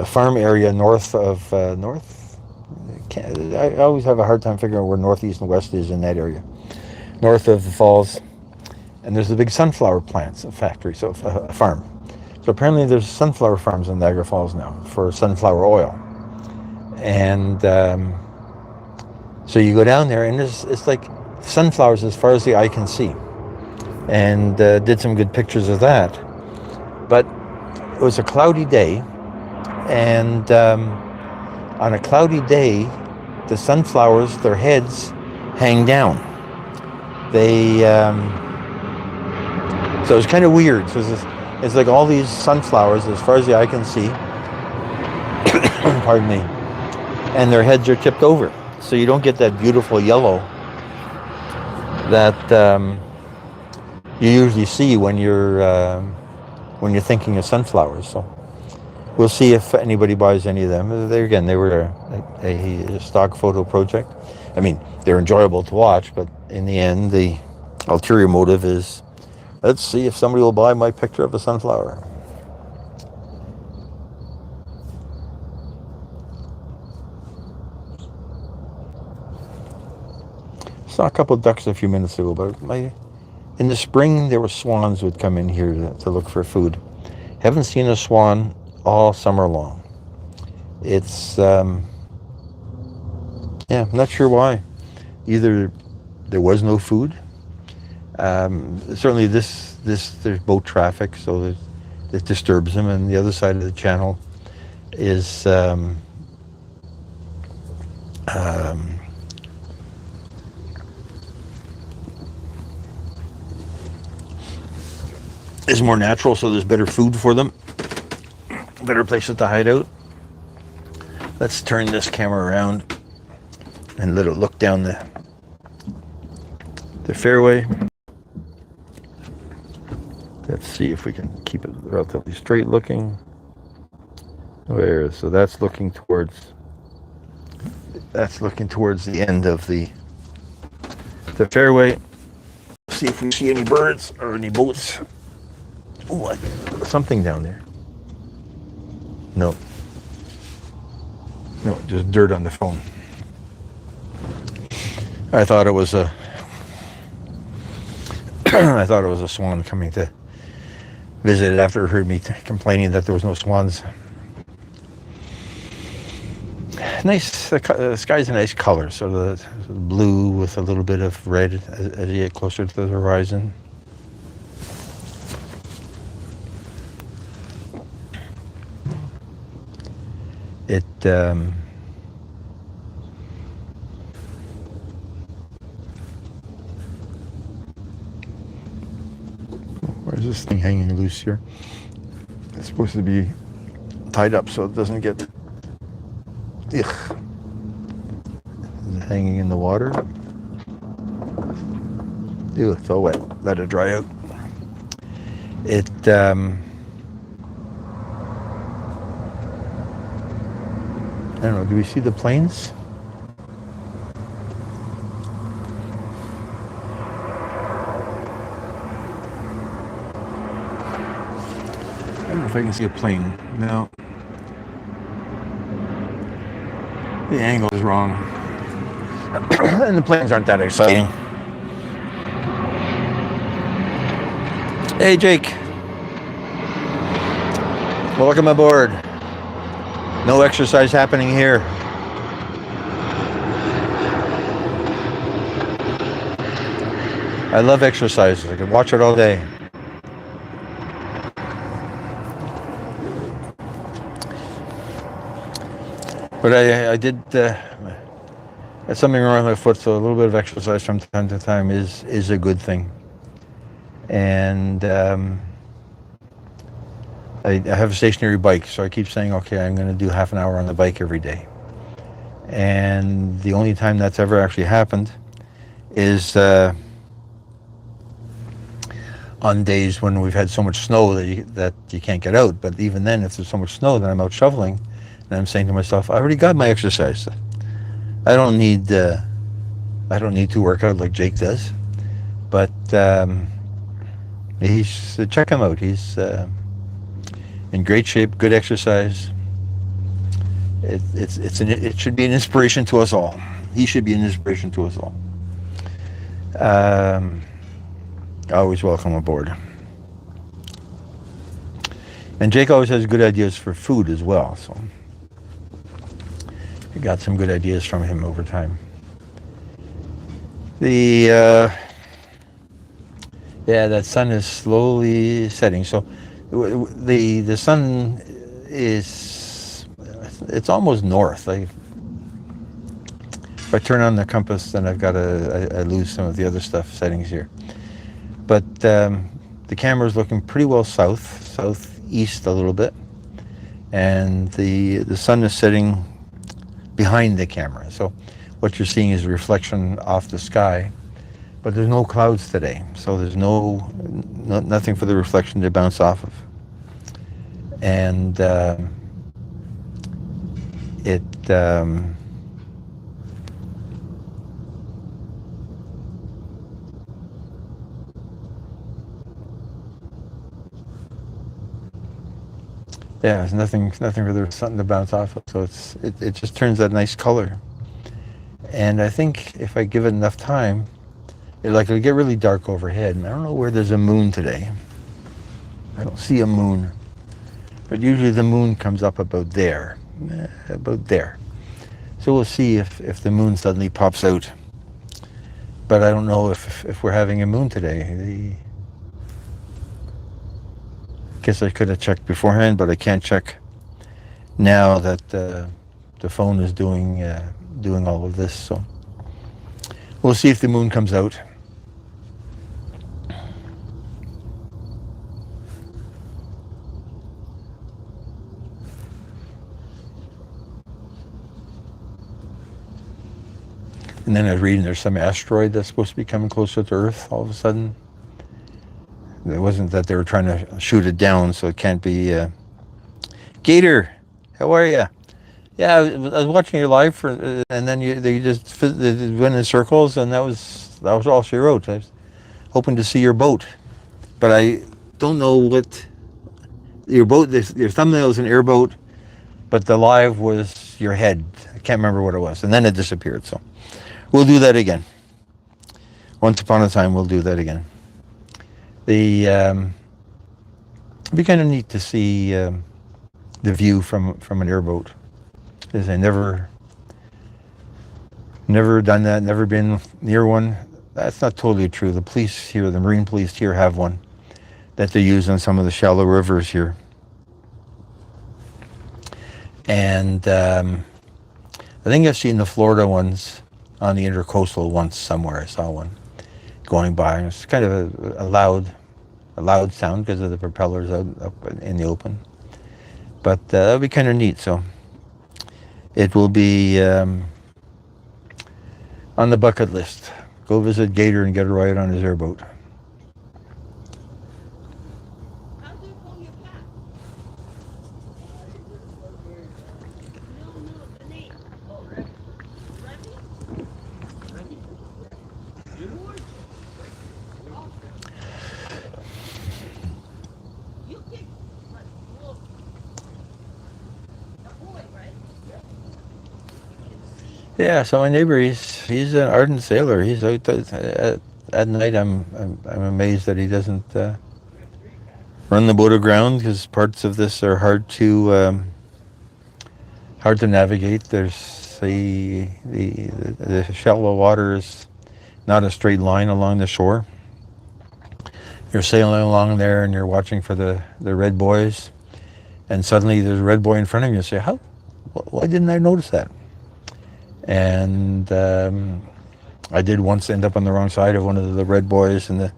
farm area north of north. I always have a hard time figuring out where northeast and west is in that area. North of the falls, and there's a big sunflower plants factory, so a farm. So apparently there's sunflower farms in Niagara Falls now for sunflower oil. And so you go down there and it's like sunflowers as far as the eye can see. And did some good pictures of that. But it was a cloudy day, and on a cloudy day, the sunflowers, their heads hang down. They so it's kind of weird. So it's like all these sunflowers as far as the eye can see. Pardon me. And their heads are tipped over, so you don't get that beautiful yellow that you usually see when you're thinking of sunflowers. So we'll see if anybody buys any of them. They were a stock photo project. I mean, they're enjoyable to watch, but in the end, the ulterior motive is, let's see if somebody will buy my picture of a sunflower. Saw a couple of ducks a few minutes ago, but in the spring there were swans would come in here to look for food. Haven't seen a swan all summer long. It's I'm not sure why. Either there was no food. Certainly there's boat traffic, so it disturbs them, and the other side of the channel is more natural, so there's better food for them, better places to hide out. Let's turn this camera around and let it look down the fairway. Let's see if we can keep it relatively straight looking. So that's looking towards the end of the fairway. See if we see any birds or any boats. Oh, something down there. No, just dirt on the phone. I thought it was a swan coming to visit after it heard me complaining that there was no swans. Nice, the sky's a nice color, so the blue with a little bit of red as you get closer to the horizon. Where's this thing hanging loose here? It's supposed to be tied up so it doesn't get hanging in the water. Ew, it's all wet. Let it dry out. I don't know, do we see the planes? I don't know if I can see a plane. No. The angle is wrong. And the planes aren't that exciting. Hey, Jake. Welcome aboard. No exercise happening here. I love exercise. I can watch it all day. But I did had something wrong with my foot, so a little bit of exercise from time to time is a good thing. And I have a stationary bike, so I keep saying, okay, I'm going to do half an hour on the bike every day. And the only time that's ever actually happened is on days when we've had so much snow that you can't get out. But even then, if there's so much snow, then I'm out shoveling, and I'm saying to myself, I already got my exercise. I don't need to work out like Jake does. But check him out. He's in great shape, good exercise. It should be an inspiration to us all. He should be an inspiration to us all. Always welcome aboard. And Jake always has good ideas for food as well, so I got some good ideas from him over time. That sun is slowly setting. So the sun it's almost north. If I turn on the compass, then I lose some of the other settings here. But the camera is looking pretty well southeast a little bit, and the sun is setting behind the camera. So what you're seeing is a reflection off the sky, but there's no clouds today, so there's nothing for the reflection to bounce off of. And there's nothing for the sun to bounce off of, so it just turns that nice color. And I think if I give it enough time, it'll get really dark overhead. And I don't know where there's a moon today. I don't see a moon, but usually the moon comes up about there. So we'll see if the moon suddenly pops out. But I don't know if we're having a moon today. Guess I could have checked beforehand, but I can't check now that the phone is doing all of this. So we'll see if the moon comes out. And then I was reading there's some asteroid that's supposed to be coming closer to Earth all of a sudden. It wasn't that they were trying to shoot it down, so it can't be. Gator, how are you? Yeah, I was watching you live, and then they just went in circles, and that was all she wrote. I was hoping to see your boat, but I don't know what your boat. Your thumbnail is an airboat, but the live was your head. I can't remember what it was, and then it disappeared. So we'll do that again. Once upon a time, we'll do that again. It'd be kind of neat to see the view from an airboat. Because I never done that, never been near one. That's not totally true. The police here, the Marine police here, have one that they use on some of the shallow rivers here. And I think I've seen the Florida ones on the Intercoastal once somewhere. I saw one going by, and it's kind of a loud sound because of the propellers up in the open. But that'll be kind of neat. So it will be on the bucket list. Go visit Gator and get a ride on his airboat. Yeah, so my neighbor, he's an ardent sailor. He's out at night. I'm amazed that he doesn't run the boat aground because parts of this are hard to navigate. There's the shallow water is not a straight line along the shore. You're sailing along there and you're watching for the red buoys, and suddenly there's a red buoy in front of you. You say, "How? Why didn't I notice that?" And I did once end up on the wrong side of one of the red buoys, and the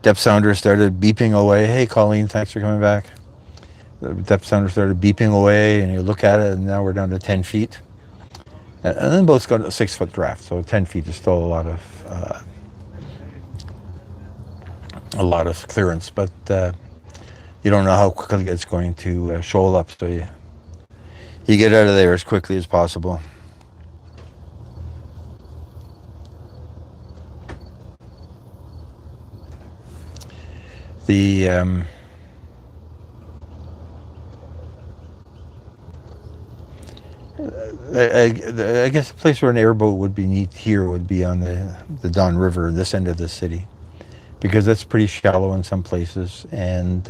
depth sounder started beeping away. "Hey, Colleen, thanks for coming back." The depth sounder started beeping away, and you look at it, and now we're down to 10 feet. And then boats got a 6-foot draft, so 10 feet is still a lot of clearance, but you don't know how quickly it's going to shoal up, so you get out of there as quickly as possible. I guess the place where an airboat would be neat here would be on the Don River, this end of the city, because that's pretty shallow in some places, and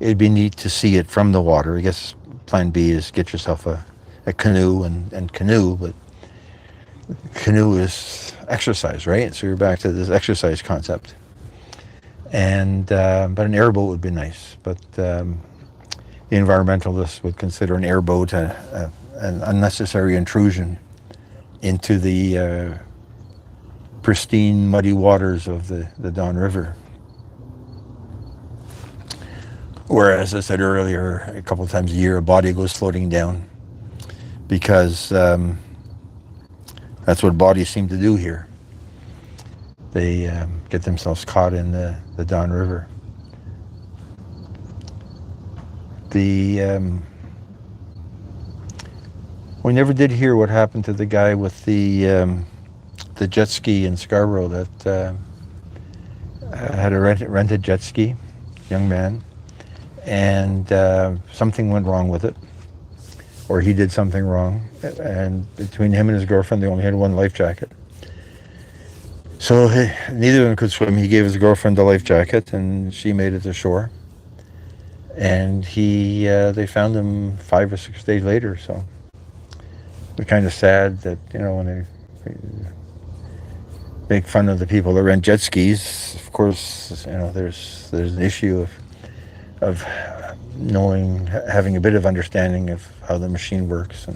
it'd be neat to see it from the water. I guess plan B is get yourself a canoe and canoe, but canoe is exercise, right? So you're back to this exercise concept. And but an airboat would be nice, but the environmentalists would consider an airboat an unnecessary intrusion into the pristine, muddy waters of the Don River. Whereas, as I said earlier, a couple of times a year, a body goes floating down because that's what bodies seem to do here. They get themselves caught in the Don River. We never did hear what happened to the guy with the jet ski in Scarborough that had a rented jet ski, young man, and something went wrong with it, or he did something wrong, and between him and his girlfriend, they only had one life jacket. So neither of them could swim. He gave his girlfriend the life jacket, and she made it to shore. And they found him 5 or 6 days later. So we're kind of sad that, when they make fun of the people that rent jet skis, of course, there's an issue of having a bit of understanding of how the machine works,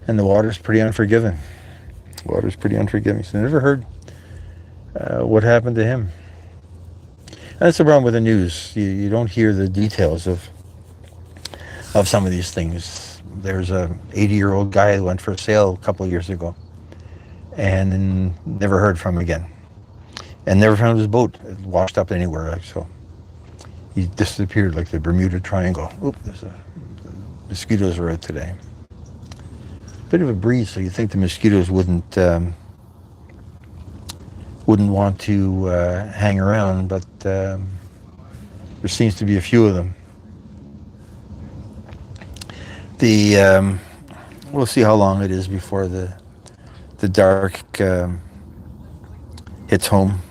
and the water's pretty unforgiving. So I never heard what happened to him. And that's the problem with the news. You don't hear the details of some of these things. There's a 80-year-old guy who went for a sail a couple of years ago and then never heard from him again, and never found his boat. It washed up anywhere, so he disappeared like the Bermuda Triangle. Oop, mosquitoes are out today. Bit of a breeze, so you think the mosquitoes wouldn't want to hang around, but there seems to be a few of them. We'll see how long it is before the dark hits home.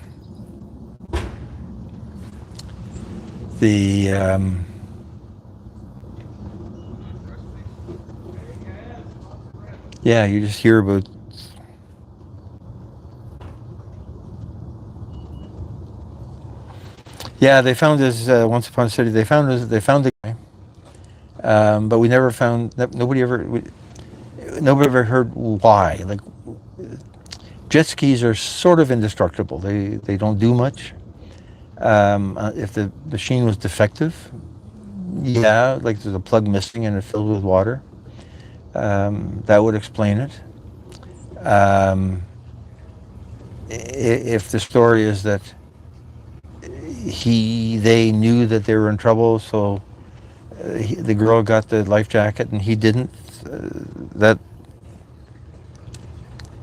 Yeah, you just hear about. Yeah, they found this once upon a city. They found the guy, but we never found. Nobody ever heard why. Like, jet skis are sort of indestructible. They don't do much. If the machine was defective, yeah, like there's a plug missing and it's filled with water, that would explain it. If the story is that they knew that they were in trouble, so the girl got the life jacket and he didn't,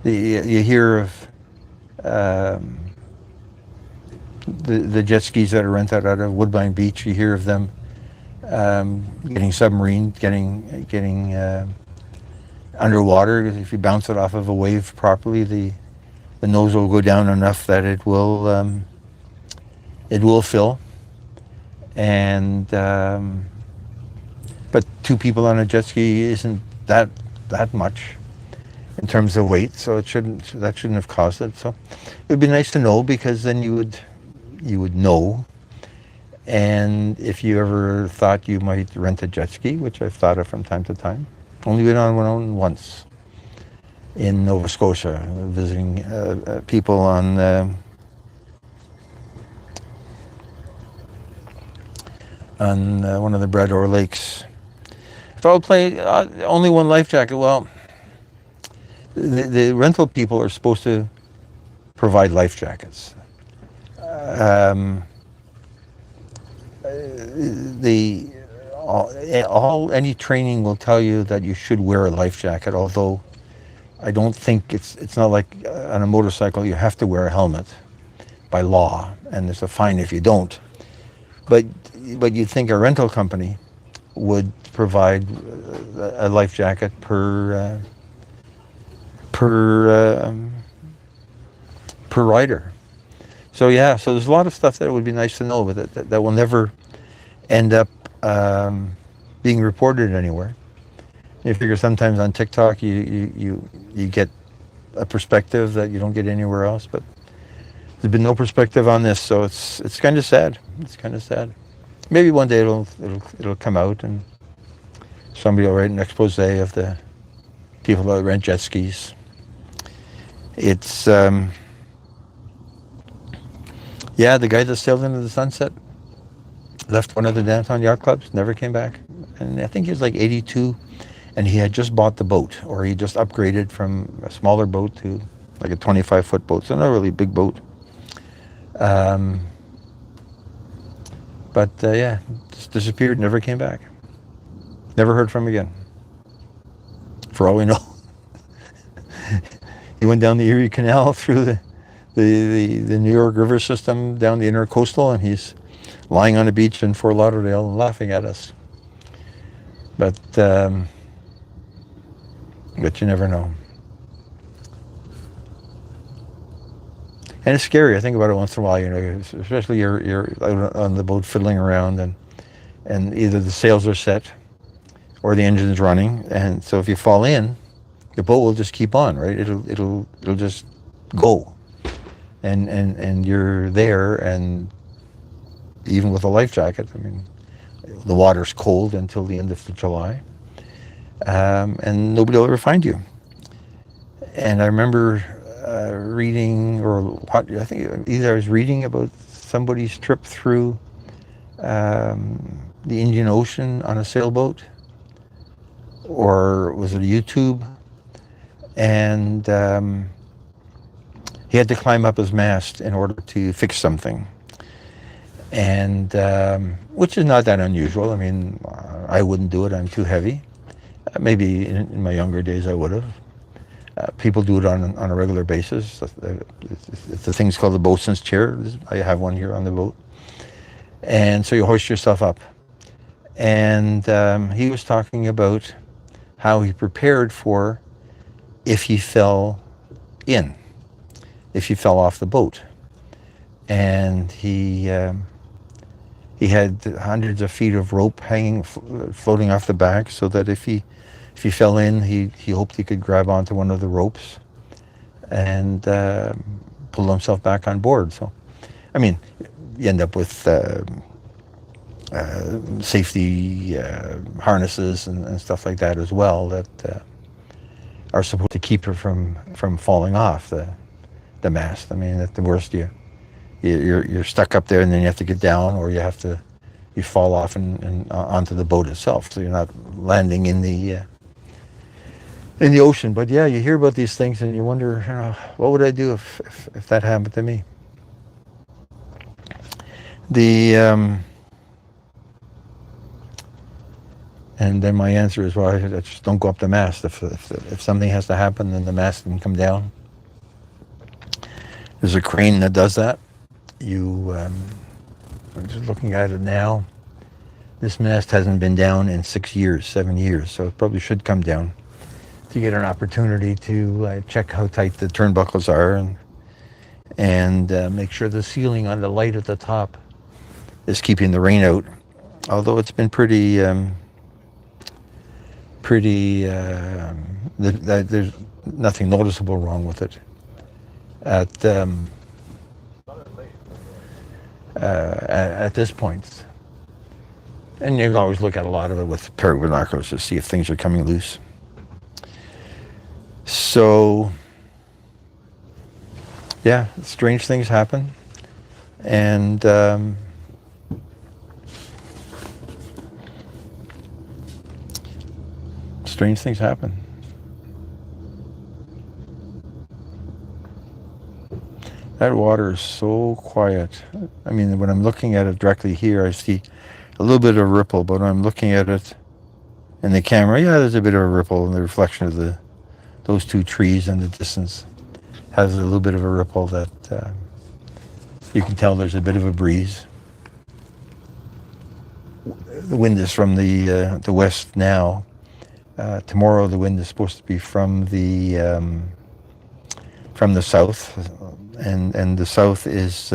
you hear of the jet skis that are rented out of Woodbine Beach. You hear of them getting submarined, getting underwater. If you bounce it off of a wave properly, the nose will go down enough that it will fill. and but two people on a jet ski isn't that much in terms of weight, so that shouldn't have caused it. So it would be nice to know, because then you would know. And if you ever thought you might rent a jet ski, which I've thought of from time to time, only been on one once in Nova Scotia, visiting people on one of the Brador lakes. If I would play only one life jacket, well, the rental people are supposed to provide life jackets. Um, the any training will tell you that you should wear a life jacket, although I don't think it's not like on a motorcycle you have to wear a helmet by law, and there's a fine if you don't. But you'd think a rental company would provide a life jacket per rider. So yeah, so there's a lot of stuff that would be nice to know, but that will never end up being reported anywhere. You figure sometimes on TikTok you get a perspective that you don't get anywhere else, but there's been no perspective on this, so it's kind of sad. It's kind of sad. Maybe one day it'll come out and somebody will write an expose of the people that rent jet skis. It's yeah, the guy that sailed into the sunset left one of the downtown yacht clubs, never came back, and I think he was like 82, and he had just bought the boat, or he just upgraded from a smaller boat to like a 25-foot boat, so not a really big boat. But yeah, just disappeared, never came back. Never heard from him again. For all we know, he went down the Erie Canal through the New York River system down the intercoastal, and he's lying on a beach in Fort Lauderdale and laughing at us. But you never know. And it's scary. I think about it once in a while, you know, especially you're out on the boat fiddling around, and either the sails are set or the engine's running, and so if you fall in, the boat will just keep on, right? It'll just go, and you're there, and even with a life jacket, I mean, the water's cold until the end of July, and nobody will ever find you. And I remember reading, or I think either I was reading about somebody's trip through the Indian Ocean on a sailboat, or was it YouTube? And he had to climb up his mast in order to fix something, and which is not that unusual. I mean, I wouldn't do it. I'm too heavy. Maybe in my younger days I would have. People do it on a regular basis. The thing's called the boatswain's chair. I have one here on the boat. And so you hoist yourself up. And he was talking about how he prepared for if he fell in, if he fell off the boat. And he had hundreds of feet of rope hanging, floating off the back, so that if he fell in, he hoped he could grab onto one of the ropes and pull himself back on board. So, I mean, you end up with safety harnesses and stuff like that as well that are supposed to keep her from falling off the mast. I mean, at the worst, you're stuck up there, and then you have to get down, or you fall off and onto the boat itself, so you're not landing in the ocean. But yeah, you hear about these things and you wonder, you know, what would I do if that happened to me? And then my answer is, well, I just don't go up the mast. If something has to happen, then the mast can come down. There's a crane that does that. I'm just looking at it now. This mast hasn't been down in 7 years, so it probably should come down to get an opportunity to check how tight the turnbuckles are and make sure the ceiling on the light at the top is keeping the rain out. Although it's been pretty, there's nothing noticeable wrong with it at this point. And you can always look at a lot of it with a pair of binoculars to see if things are coming loose. So, yeah, strange things happen. And strange things happen. That water is so quiet. I mean, when I'm looking at it directly here, I see a little bit of a ripple, but when I'm looking at it in the camera, yeah, there's a bit of a ripple in the reflection of those two trees in the distance. Has a little bit of a ripple that you can tell there's a bit of a breeze. The wind is from the west now. Tomorrow the wind is supposed to be from the south, and the south is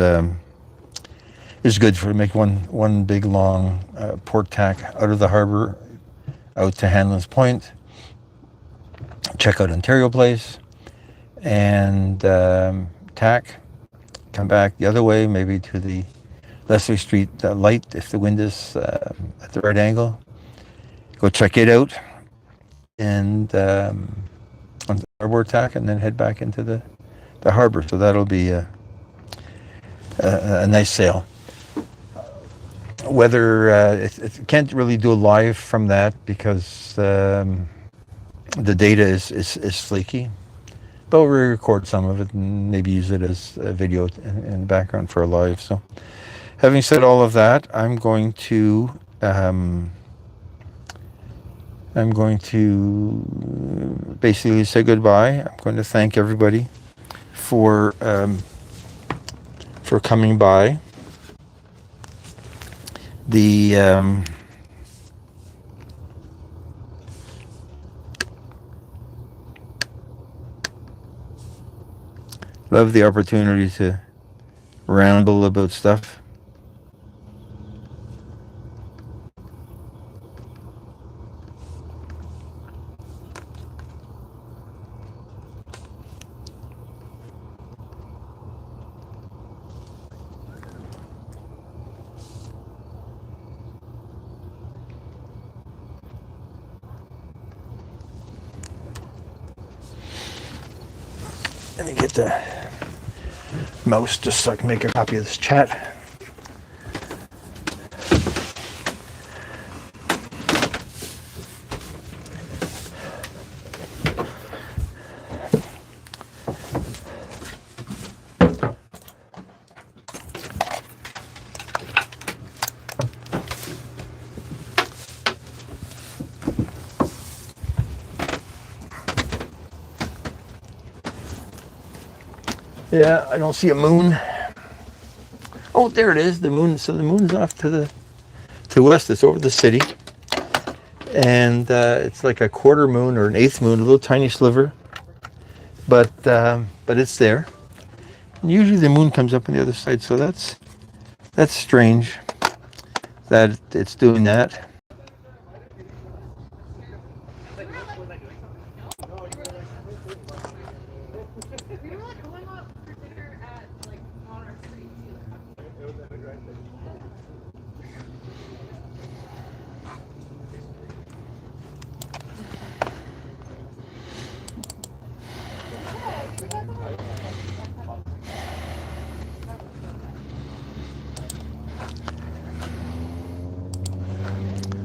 good for make one big long port tack out of the harbor, out to Hanlon's Point, check out Ontario Place, and tack, come back the other way, maybe to the Leslie Street light if the wind is at the right angle. Go check it out, and on the starboard tack, and then head back into the harbor. So that'll be a nice sail. Whether it can't really do a live from that because the data is flaky, but we'll record some of it and maybe use it as a video in the background for a live. So, having said all of that, I'm going to basically say goodbye. I'm going to thank everybody for coming by. Love the opportunity to ramble about stuff. Let me get the mouse just so I can make a copy of this chat. Yeah, I don't see a moon. Oh, there it is, the moon. So the moon is off to the west. It's over the city, and it's like a quarter moon or an eighth moon, a little tiny sliver, but it's there. And usually the moon comes up on the other side, so that's strange that it's doing that.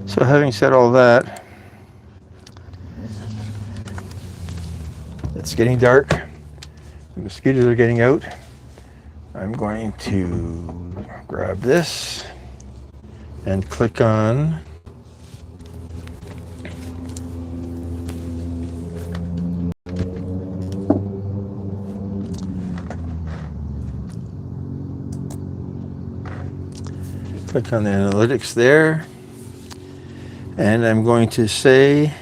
So having said all that, it's getting dark. The mosquitoes are getting out. I'm going to grab this and click on the analytics there. And I'm going to say,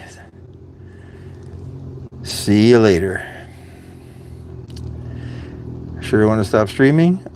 see you later. Sure you want to stop streaming?